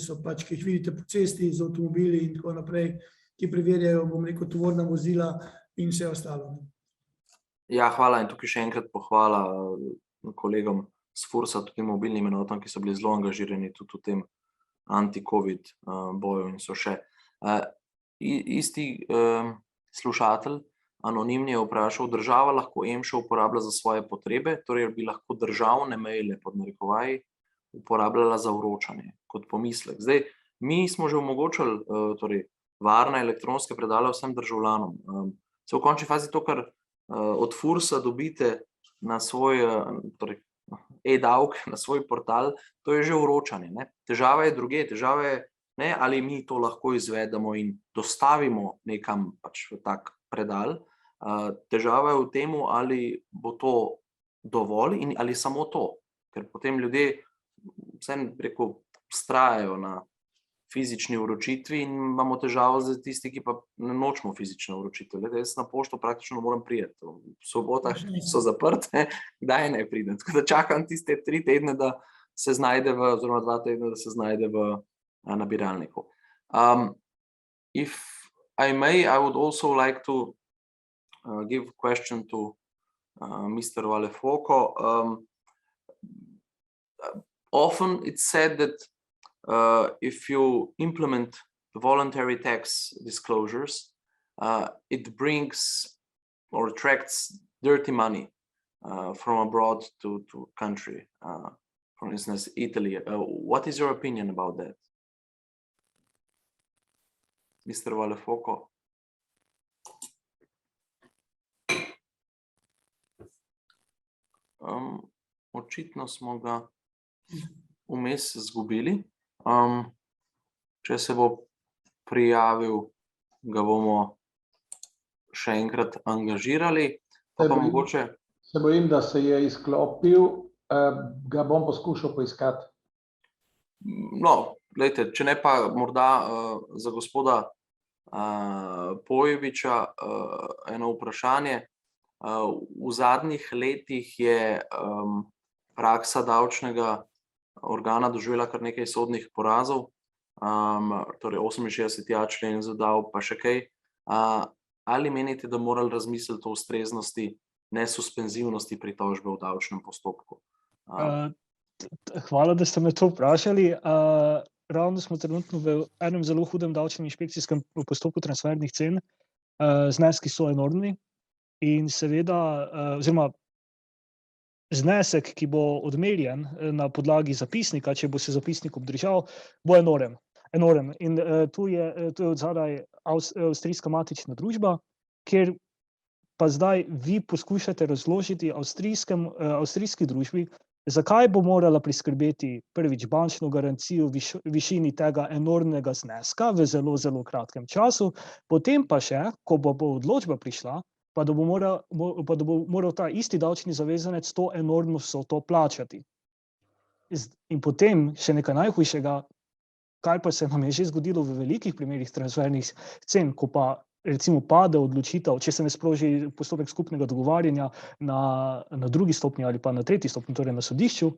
jih vidite po cesti z avtomobili in tako naprej, ki preverjajo, bom rekel, tovorna vozila in vse ostalo. Ja, hvala in tukaj še enkrat pohvala kolegom s Fursa, tudi mobilnim enotam, ki so bili zelo angažirani tudi v tem anti-covid boju in so še. Isti slušatelj, anonimni, je vprašal, država lahko EMŠO uporablja za svoje potrebe, torej bi lahko državne maile pod narekovaji uporabljala za vročanje kot pomislek. Zdaj, mi smo že omogočili torej varne elektronske predale vsem državljanom. Se v končni fazi to, kar od Fursa dobite na svoj e-davek, na svoj portal, to je že vročanje. Ne? Težava je druge, težava je, ne, ali mi to lahko izvedemo in dostavimo nekam pač v tak predal. Težava je v tem, ali bo to dovolj in ali samo to, ker potem ljudje vsem rekel vztrajajo na fizični vročitvi in imamo težavo za tisti, ki pa ne nočemo fizično vročitev. Jaz na pošto praktično moram priti. V sobotah so zaprte, kdaj ne pridem. Tako da čakam tiste 3 tedne, da se znajde oziroma 2 tedne, da se znajde v nabiralniku. If I may, I would also like to give a question to Mr. Valefoco. Often it's said that if you implement voluntary tax disclosures, it brings or attracts dirty money from abroad to country, for instance, Italy. What is your opinion about that? Mr. Valefoco. Očitno smo ga vmes izgubili. Če se bo prijavil, ga bomo še enkrat angažirali. Se bojim, da se je izklopil, ga bom poskušal poiskati. No, glejte, če ne pa morda za gospoda Pojeviča eno vprašanje. V zadnjih letih je praksa davčnega organa doživela kar nekaj sodnih porazov, torej 68. člen ZDAV pa še kaj. Ali menite, da morali razmisliti o ustreznosti nesuspenzivnosti pritožbe v davčnem postopku? Hvala, da ste me to vprašali. Ravno smo trenutno v enem zelo hudem davčnem inšpekcijskem postopku transfernih cen. Zneski so enormni in seveda, oziroma znesek, ki bo odmerjen na podlagi zapisnika, če bo se zapisnik obdržal, bo enormen. In tu je odzadaj avstrijska matična družba, kjer pa zdaj vi poskušate razložiti avstrijski družbi, zakaj bo morala priskrbeti prvič bančno garancijo v višini tega enormnega zneska v zelo, zelo kratkem času, potem pa še, ko bo odločba prišla, pa da bo moral ta isti davčni zavezanec to enormno vsoto plačati. In potem še nekaj najhujšega, kar pa se nam je že zgodilo v velikih primerih transfernih cen, ko pa recimo pade odločitev, če se ne sproži postopek skupnega dogovarjanja na drugi stopnji ali pa na tretji stopnji, torej na sodišču,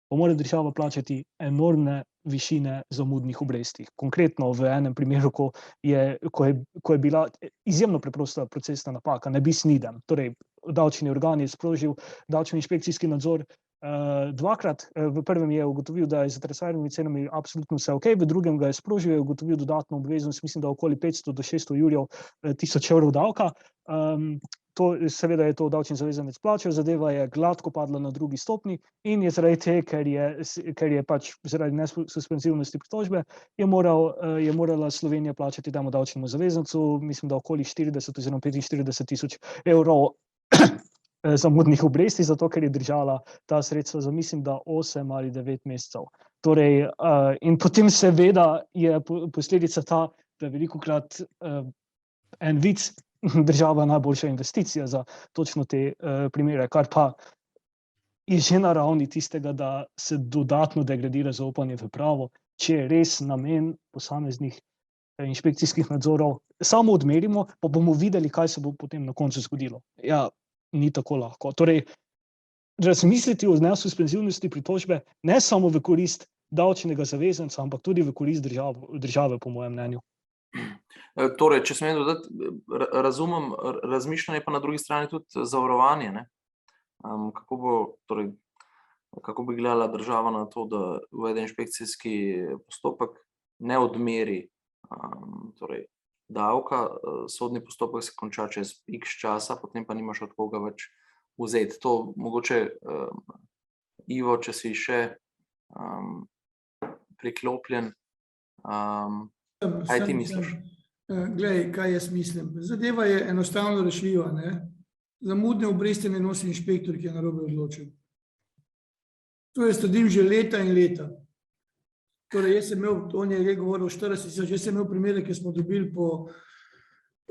bo mora država plačati enormne višine zamudnih obresti. Konkretno v enem primeru, ko je bila izjemno preprosta procesna napaka, ne bis nidem. Torej, davčni organ je sprožil davčno inšpekcijski nadzor dvakrat. V prvem je ugotovil, da je za transfernimi cenami absolutno vse ok, v drugem ga je sprožil, je ugotovil dodatno obveznost, mislim, da okoli 500 do 600 jurjev tisoč evrov davka. Seveda je to davčni zavezanec plačal, zadeva je gladko padla na drugi stopnji in je zaradi tega, ker je pač zaradi nesuspenzivnosti pritožbe, je morala Slovenija plačati temu davčnemu zavezancu, mislim, da okoli 40 oziroma 45 tisoč evrov zamudnih obresti, zato ker je držala ta sredstva za, mislim, da 8 ali 9 mesecev. Torej, in potem seveda je posledica ta, da velikokrat en vic, država najboljša investicija za točno te primere, kar pa je že na ravni tistega, da se dodatno degradira zaupanje v pravo, če je res namen posameznih inšpekcijskih nadzorov samo odmerimo, pa bomo videli, kaj se bo potem na koncu zgodilo. Ja, ni tako lahko. Torej, razmisliti o nesuspenzivnosti pritožbe ne samo v korist davčnega zavezanca, ampak tudi v korist države, po mojem mnenju. Torej, če smem dodati, razumem razmišljanje, pa na drugi strani tudi zavarovanje, ne? Kako bi gledala država na to, da uvede inšpekcijski postopek, ne odmeri davka, sodni postopek se konča čez x časa, potem pa nimaš od koga več vzeti. To mogoče, Ivo, če si še priklopljen, kaj ti misliš? Glej, kaj jaz mislim. Zadeva je enostavno rešljiva, ne? Zamudne obresti ne nosi inšpektor, ki je narobe odločil. To jaz trdim že leta in leta. Torej, jaz sem imel, on je govoril o 40 tisoč, jaz sem imel primere, ki smo dobili po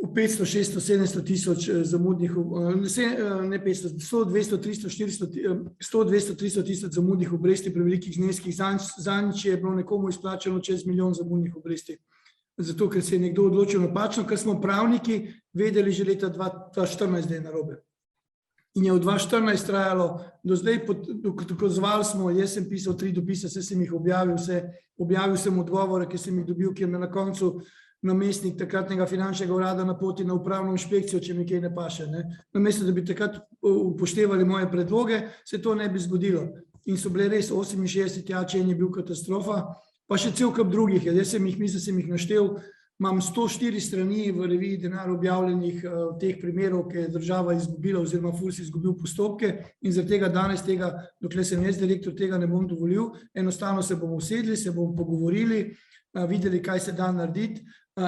500, 600, 700 tisoč zamudnih, ne 500, 100, 200, 300, 400, 100, 200, 300 tisoč zamudnih obresti pri velikih zneskih. Zadnjič je bilo nekomu izplačano čez 1 milijon zamudnih obresti. Zato, ker se je nekdo odločil napačno, ker smo pravniki vedeli že leta 2014, da je narobe. In je od 2014 trajalo, do zdaj dokazovali smo, jaz sem pisal 3 dopise, vse sem jih objavil sem odgovore, ki sem jih dobil, ki je me na koncu namestnik takratnega finančnega urada napoti na upravno inšpekcijo, če mi kaj ne paše. Namesto, da bi takrat upoštevali moje predloge, se to ne bi zgodilo. In so bile res 68 člen je bil katastrofa, pa še cel kup drugih. Jaz sem jih naštel, imam 104 strani v reviji Denar objavljenih teh primerov, ki je država izgubila oziroma FURS izgubil postopke in zaradi tega danes tega, dokler sem jaz direktor, tega ne bom dovolil. Enostavno se bomo usedli, se bomo pogovorili, videli, kaj se da narediti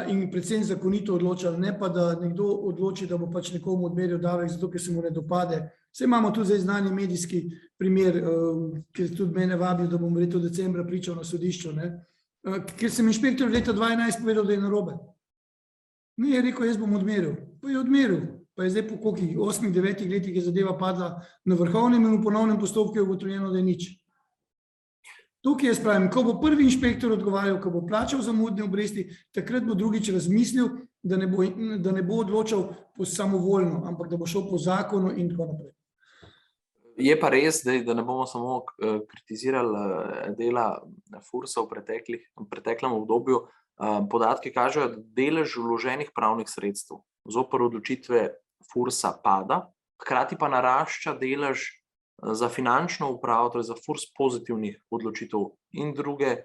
in predvsem zakonito odločali, ne pa da nekdo odloči, da bo pač nekomu odmeril davek, zato ker se mu ne dopade. Saj imamo tu zdaj znani medijski primer, ker tudi mene vabijo, da bom verjetno decembra pričal na sodišču, ker sem inšpektor leta 2011 povedal, da je narobe. Ne, je rekel, jaz bom odmeril. Pa je odmeril. Pa je zdaj po kolikih 8-9 letih je zadeva padla na vrhovnem in v ponovnem postopku je ugotovljeno, da je nič. Tukaj jaz pravim, ko bo prvi inšpektor odgovarjal, ko bo plačal zamudne obresti, takrat bo drugič razmislil, da ne bo odločal samovoljno, ampak da bo šel po zakonu in tako naprej. Je pa res, da ne bomo samo kritizirali dela FURS-a v preteklem obdobju. Podatki kažejo, da delež vloženih pravnih sredstev zoper odločitve FURS-a pada, hkrati pa narašča delež za finančno upravo, torej za FURS pozitivnih odločitev in torej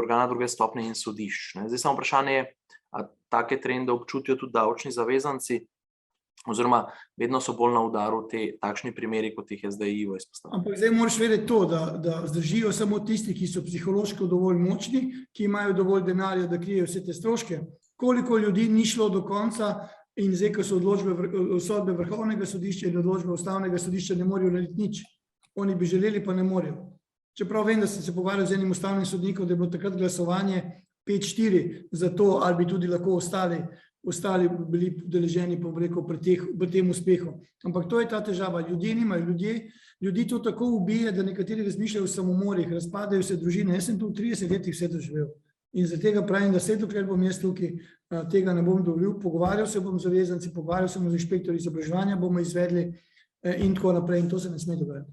organa druge stopnje in sodišč. Zdaj samo vprašanje je, a take trende občutijo tudi davčni zavezanci, oziroma vedno so bolj na udaru takšni primeri, kot jih je zdaj Ivo izpostavil. Ampak zdaj moraš vedeti to, da zdržijo samo tisti, ki so psihološko dovolj močni, ki imajo dovolj denarja, da krijejo vse te stroške. Koliko ljudi ni šlo do konca in zdaj, ko so sodbe Vrhovnega sodišča in odločbe Ustavnega sodišča, ne morejo narediti nič. Oni bi želeli, pa ne morejo. Čeprav vem, da sem se pogovarjal z enim ustavnim sodnikom, da je bilo takrat glasovanje 5-4 za to, ali bi tudi lahko ostali bili udeleženi, pa bom rekel, pri tem uspehu. Ampak to je ta težava. Ljudje nimajo, ljudi to tako ubije, da nekateri razmišljajo o samomorih, razpadajo se družine. Jaz sem tu v 30 letih vse doživel. In zaradi tega pravim, da vse dokler bom jaz tukaj, tega ne bom dovolil. Pogovarjal se bom z zavezanci, pogovarjal se bom z inšpektorji izobraževanja, bomo izvedli in tako naprej. In to se ne sme dogajati.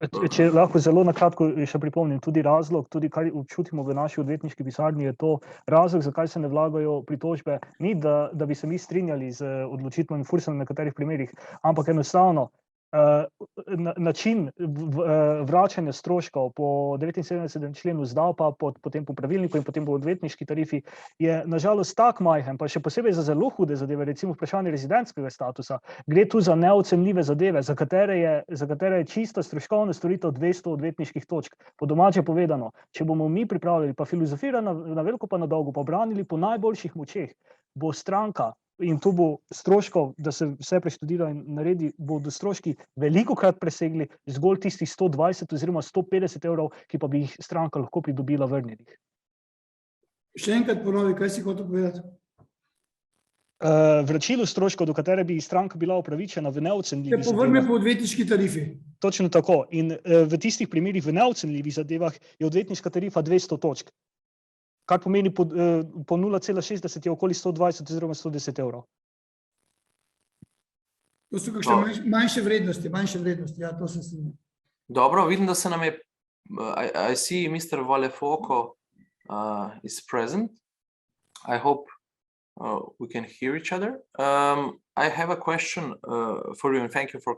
Če lahko zelo na kratko še pripomnim, tudi razlog, tudi kar občutimo v naši odvetniški pisarni, je to razlog, zakaj se ne vlagajo pritožbe, ni, da bi se mi strinjali z odločitvami FURS-a na nekaterih primerih, ampak enostavno način vračanja stroškov po 79. členu ZDAP-a, potem po pravilniku in potem po odvetniški tarifi je nažalost tak majhen, pa še posebej za zelo hude zadeve, recimo vprašanje rezidentskega statusa. Gre tu za neocenljive zadeve, za katere je čista stroškovna storitev 200 odvetniških točk. Po domače povedano, če bomo mi pripravljali, pa filozofirali na veliko pa na dolgo, pa branili po najboljših močeh, bo stranka, in to bo stroškov, da se vse preštudira in naredi, bodo stroški velikokrat presegli zgolj tistih 120 oziroma 150 evrov, ki pa bi jih stranka lahko pridobila vrnjenih. Še enkrat ponovi, kaj si hotel povedati? vračilu stroškov, do katere bi stranka bila upravičena v neocenljivih Se povrne zadevah. po odvetniški tarifi. Točno tako. In v tistih primerih v neocenljivih zadevah je odvetniška tarifa 200 točk, kar pomeni po 0,60 je okoli 120 oziroma 110 evrov. To so kakšne manjše vrednosti, ja, to se strinjam. Dobro, vidim, da se nam je, I see Mr. Valefoco is present. I hope we can hear each other. I have a question for you, and thank you for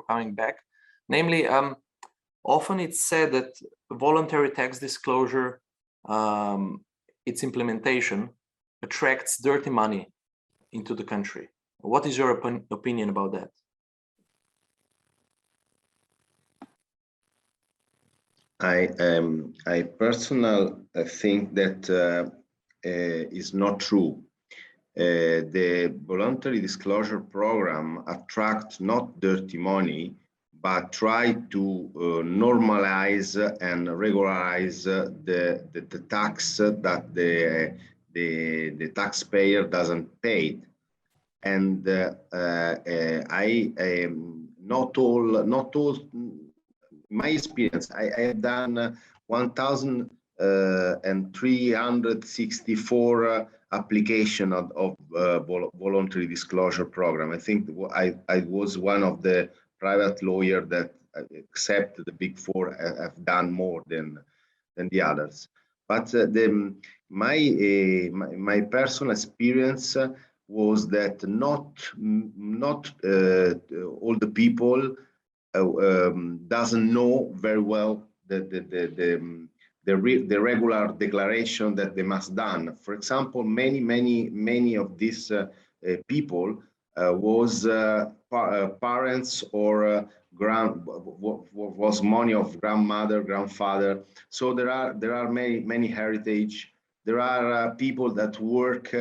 coming back. Namely, often it's said that voluntary tax disclosure, its implementation attracts dirty money into the country. What is your opinion about that? I personally think that is not true. The voluntary disclosure program attracts not dirty money, but try to normalize and regularize the tax that the taxpayer doesn't pay. And not all. My experience, I have done 1,364 application of voluntary disclosure program. I think I was one of the private lawyer that, except the Big Four, have done more than the others. But my personal experience was that not all the people doesn't know very well the regular declaration that they must done. For example, many of these people was parents or was money of grandmother, grandfather. So there are many heritage. There are people that work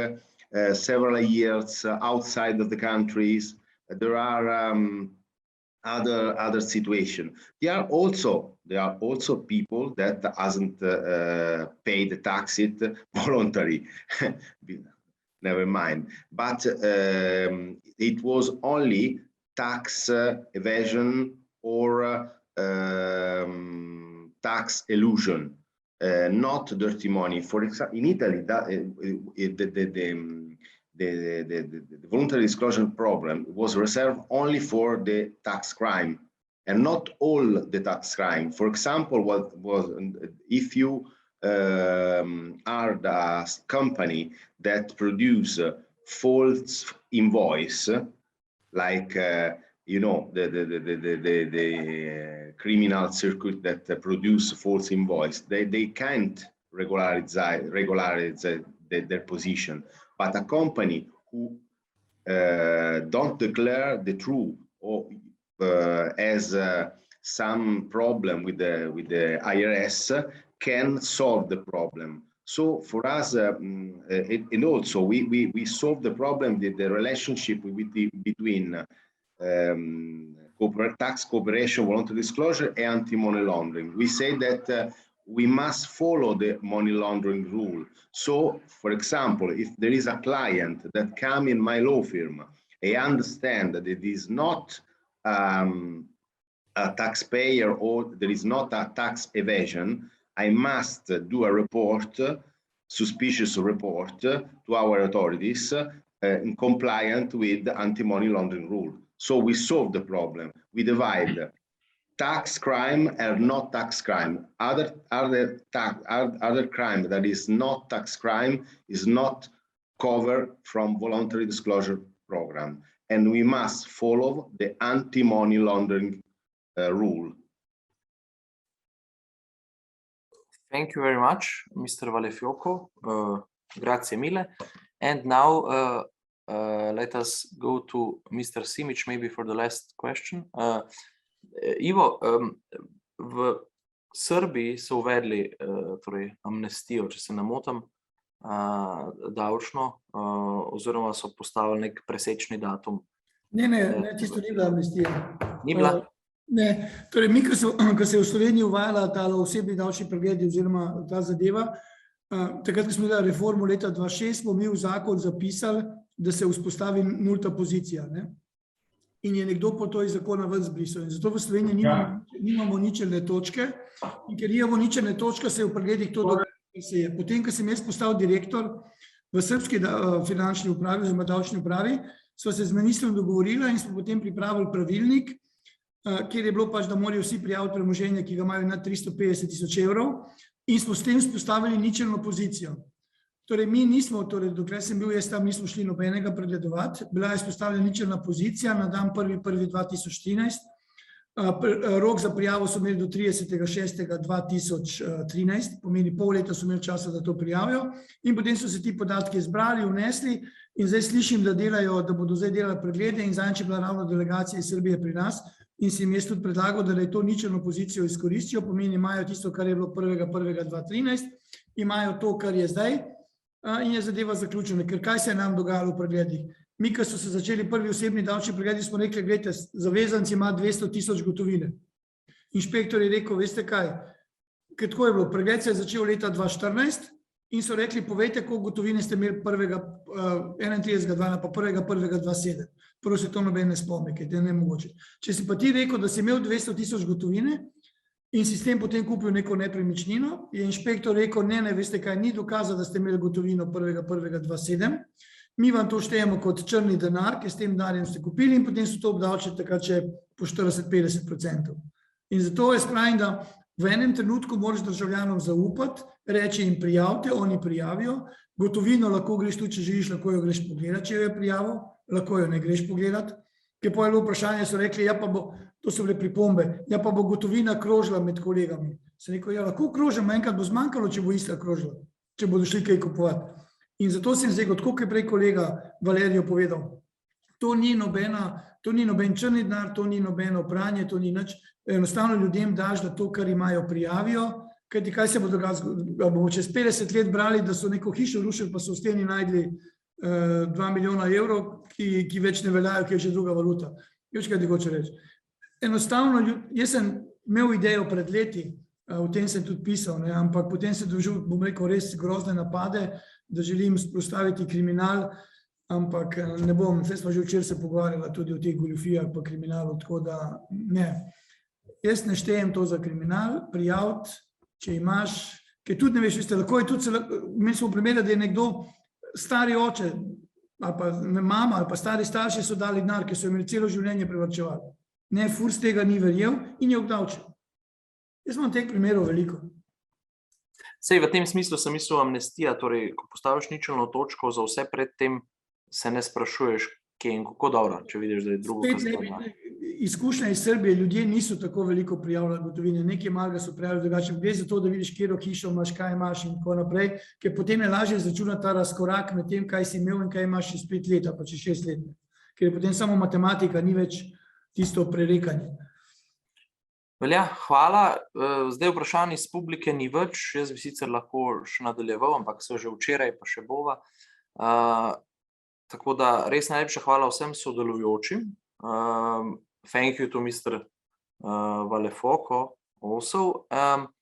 several years outside of the countries. There are other situation. There are also people that hasn't paid the tax voluntary. Never mind. But it was only tax evasion or tax elusion, not dirty money. For example, in Italy, the voluntary disclosure program was reserved only for the tax crime and not all the tax crime. For example, if you are the company that produce false invoice, like you know, the criminal circuit that produce false invoice, they can't regularize their position. But a company who don't declare the truth or has some problem with the IRS can solve the problem. So for us, and also we solve the problem, the relationship between tax cooperation, voluntary disclosure, and anti-money laundering. We say that we must follow the money laundering rule. So, for example, if there is a client that come in my law firm, I understand that it is not a taxpayer or there is not a tax evasion, I must do a report, suspicious report, to our authorities in compliance with the anti-money laundering rule. So we solve the problem. We divide tax crime and not tax crime. Other crime that is not tax crime is not covered from voluntary disclosure program, and we must follow the anti-money laundering rule. Thank you very much, Mr. Valefoco. Grazie mille. And now let us go to Mr. Simic, maybe for the last question. Ivo, v Srbiji so uvedli torej amnestijo, če se ne motim, davčno, oziroma so postavili nek presečni datum. Ne, tisto ni bila amnestija. Ni bila? Ne, torej mi, ko se je v Sloveniji uvajala ta osebni davčni pregledi oziroma ta zadeva, takrat, ko smo delali reformo leta 2006, smo mi v zakon zapisali, da se vzpostavi nulta pozicija. Ne? In je nekdo po to iz zakona ven zbrisal. In zato v Sloveniji nimamo ničelne točke. In ker nimamo ničelne točke, se je v pregledih to dogajalo. Potem, ko sem jaz postal direktor v srbski finančni upravi, oziroma davčni upravi, sva se z ministrom dogovorila in smo potem pripravili pravilnik, kjer je bilo pač, da morajo vsi prijaviti premoženje, ki ga imajo nad 350.000 evrov, in smo s tem vzpostavili ničelno pozicijo. Torej, mi nismo, dokler sem bil jaz tam, nismo šli nobenega pregledovati, bila je vzpostavljena ničelna pozicija na dan 1.1.2013, rok za prijavo so imeli do 30.6.2013, pomeni pol leta so imeli časa, da to prijavijo, in potem so se ti podatki zbrali, vnesli, in zdaj slišim, da bodo zdaj delali preglede, in zadnjič je bila ravno delegacija iz Srbije pri nas, in si jim jaz tudi predlagal, da to ničelno pozicijo izkoristijo, pomeni, imajo tisto, kar je bilo 1.1.2013, imajo to, kar je zdaj, in je zadeva zaključena. Ker kaj se je nam dogajalo v pregledih? Mi, ko so se začeli prvi osebni davčni pregledi, smo rekli, gledajte, zavezanci ima 200.000 gotovine. Inšpektor je rekel, veste kaj, ker tako je bilo, pregled se je začel leta 2014 in so rekli, povejte, koliko gotovine ste imeli 31.12. pa 1.1.2007. Prvo se to noben ne spomni, ker je nemogoče. Če si pa ti rekel, da si imel 200.000 gotovine, in si s tem potem kupil neko nepremičnino, je inšpektor rekel, ne, veste kaj, ni dokaza, da ste imeli gotovino 1.1.2007, mi vam to štejemo kot črni denar, ki s tem denarjem ste kupili in potem so to obdavčili takrat še po 40-50%. In zato jaz pravim, da v enem trenutku moraš državljanom zaupati, reči jim prijavite, oni prijavijo, gotovino lahko greš tudi, če želiš, lahko jo greš pogledati, če jo je prijavil, lahko jo ne greš pogledati, ker po eno vprašanje so rekli, ja pa bo, to so bile pripombe, ja pa bo gotovina krožila med kolegami. Sem rekel, ja lahko krožimo, enkrat bo zmanjkalo, če bo ista krožila, če bodo šli kaj kupovati. In zato sem zdaj, tako kot je prej kolega Valerijo povedal, to ni noben črni denar, to ni nobeno pranje, to ni nič, enostavno ljudem daš, da to, kar imajo, prijavijo, kajti kaj se bo dogajalo, bomo čez 50 let brali, da so neko hišo rušili, pa so v steni najdli 2 milijona evrov, ki več ne veljajo, ki je že druga valuta. Več kaj ti hoče reči. Enostavno, jaz sem imel idejo pred leti, o tem sem tudi pisal, ampak potem sem doživel, bom rekel, res grozne napade, da želim postaviti kriminal, ampak ne bom, zdaj smo že včeraj se pogovarjali tudi o teh goljufijah pa kriminalu, tako da ne. Jaz ne štejem to za kriminal, prijaviti, če imaš, ker tudi ne veš, veste, lahko je tudi, imeli smo primer, da je nekdo, stari oče, ali pa mama, ali pa stari starši so dali denar, ki so imeli celo življenje privarčevali. Ne, Furs tega ni verjel in je obdavčil. Jaz imam teh primerov veliko. Sej v tem smislu sem mislil amnestija, torej, ko postaviš ničelno točko, za vse pred tem se ne sprašuješ, kje in kako dobro, če vidiš, da je drugo kaznovano. Izkušnja iz Srbije, ljudje niso tako veliko prijavljali gotovine, nekaj malega so prijavljali drugače, gre za to, da vidiš, kjero hišo imaš, kaj imaš in tako naprej, ker potem je lažje izračunati ta razkorak med tem, kaj si imel in kaj imaš čez 5 let, pa čez 6 let. Ker je potem samo matematika, ni več tisto prerekanje. Velja, hvala. Zdaj vprašanj iz publike ni več, jaz bi sicer lahko še nadaljeval, ampak so že včeraj, pa še bova. Tako da res najlepša hvala vsem sodelujočim. Thank you to Mr. Valefoko also.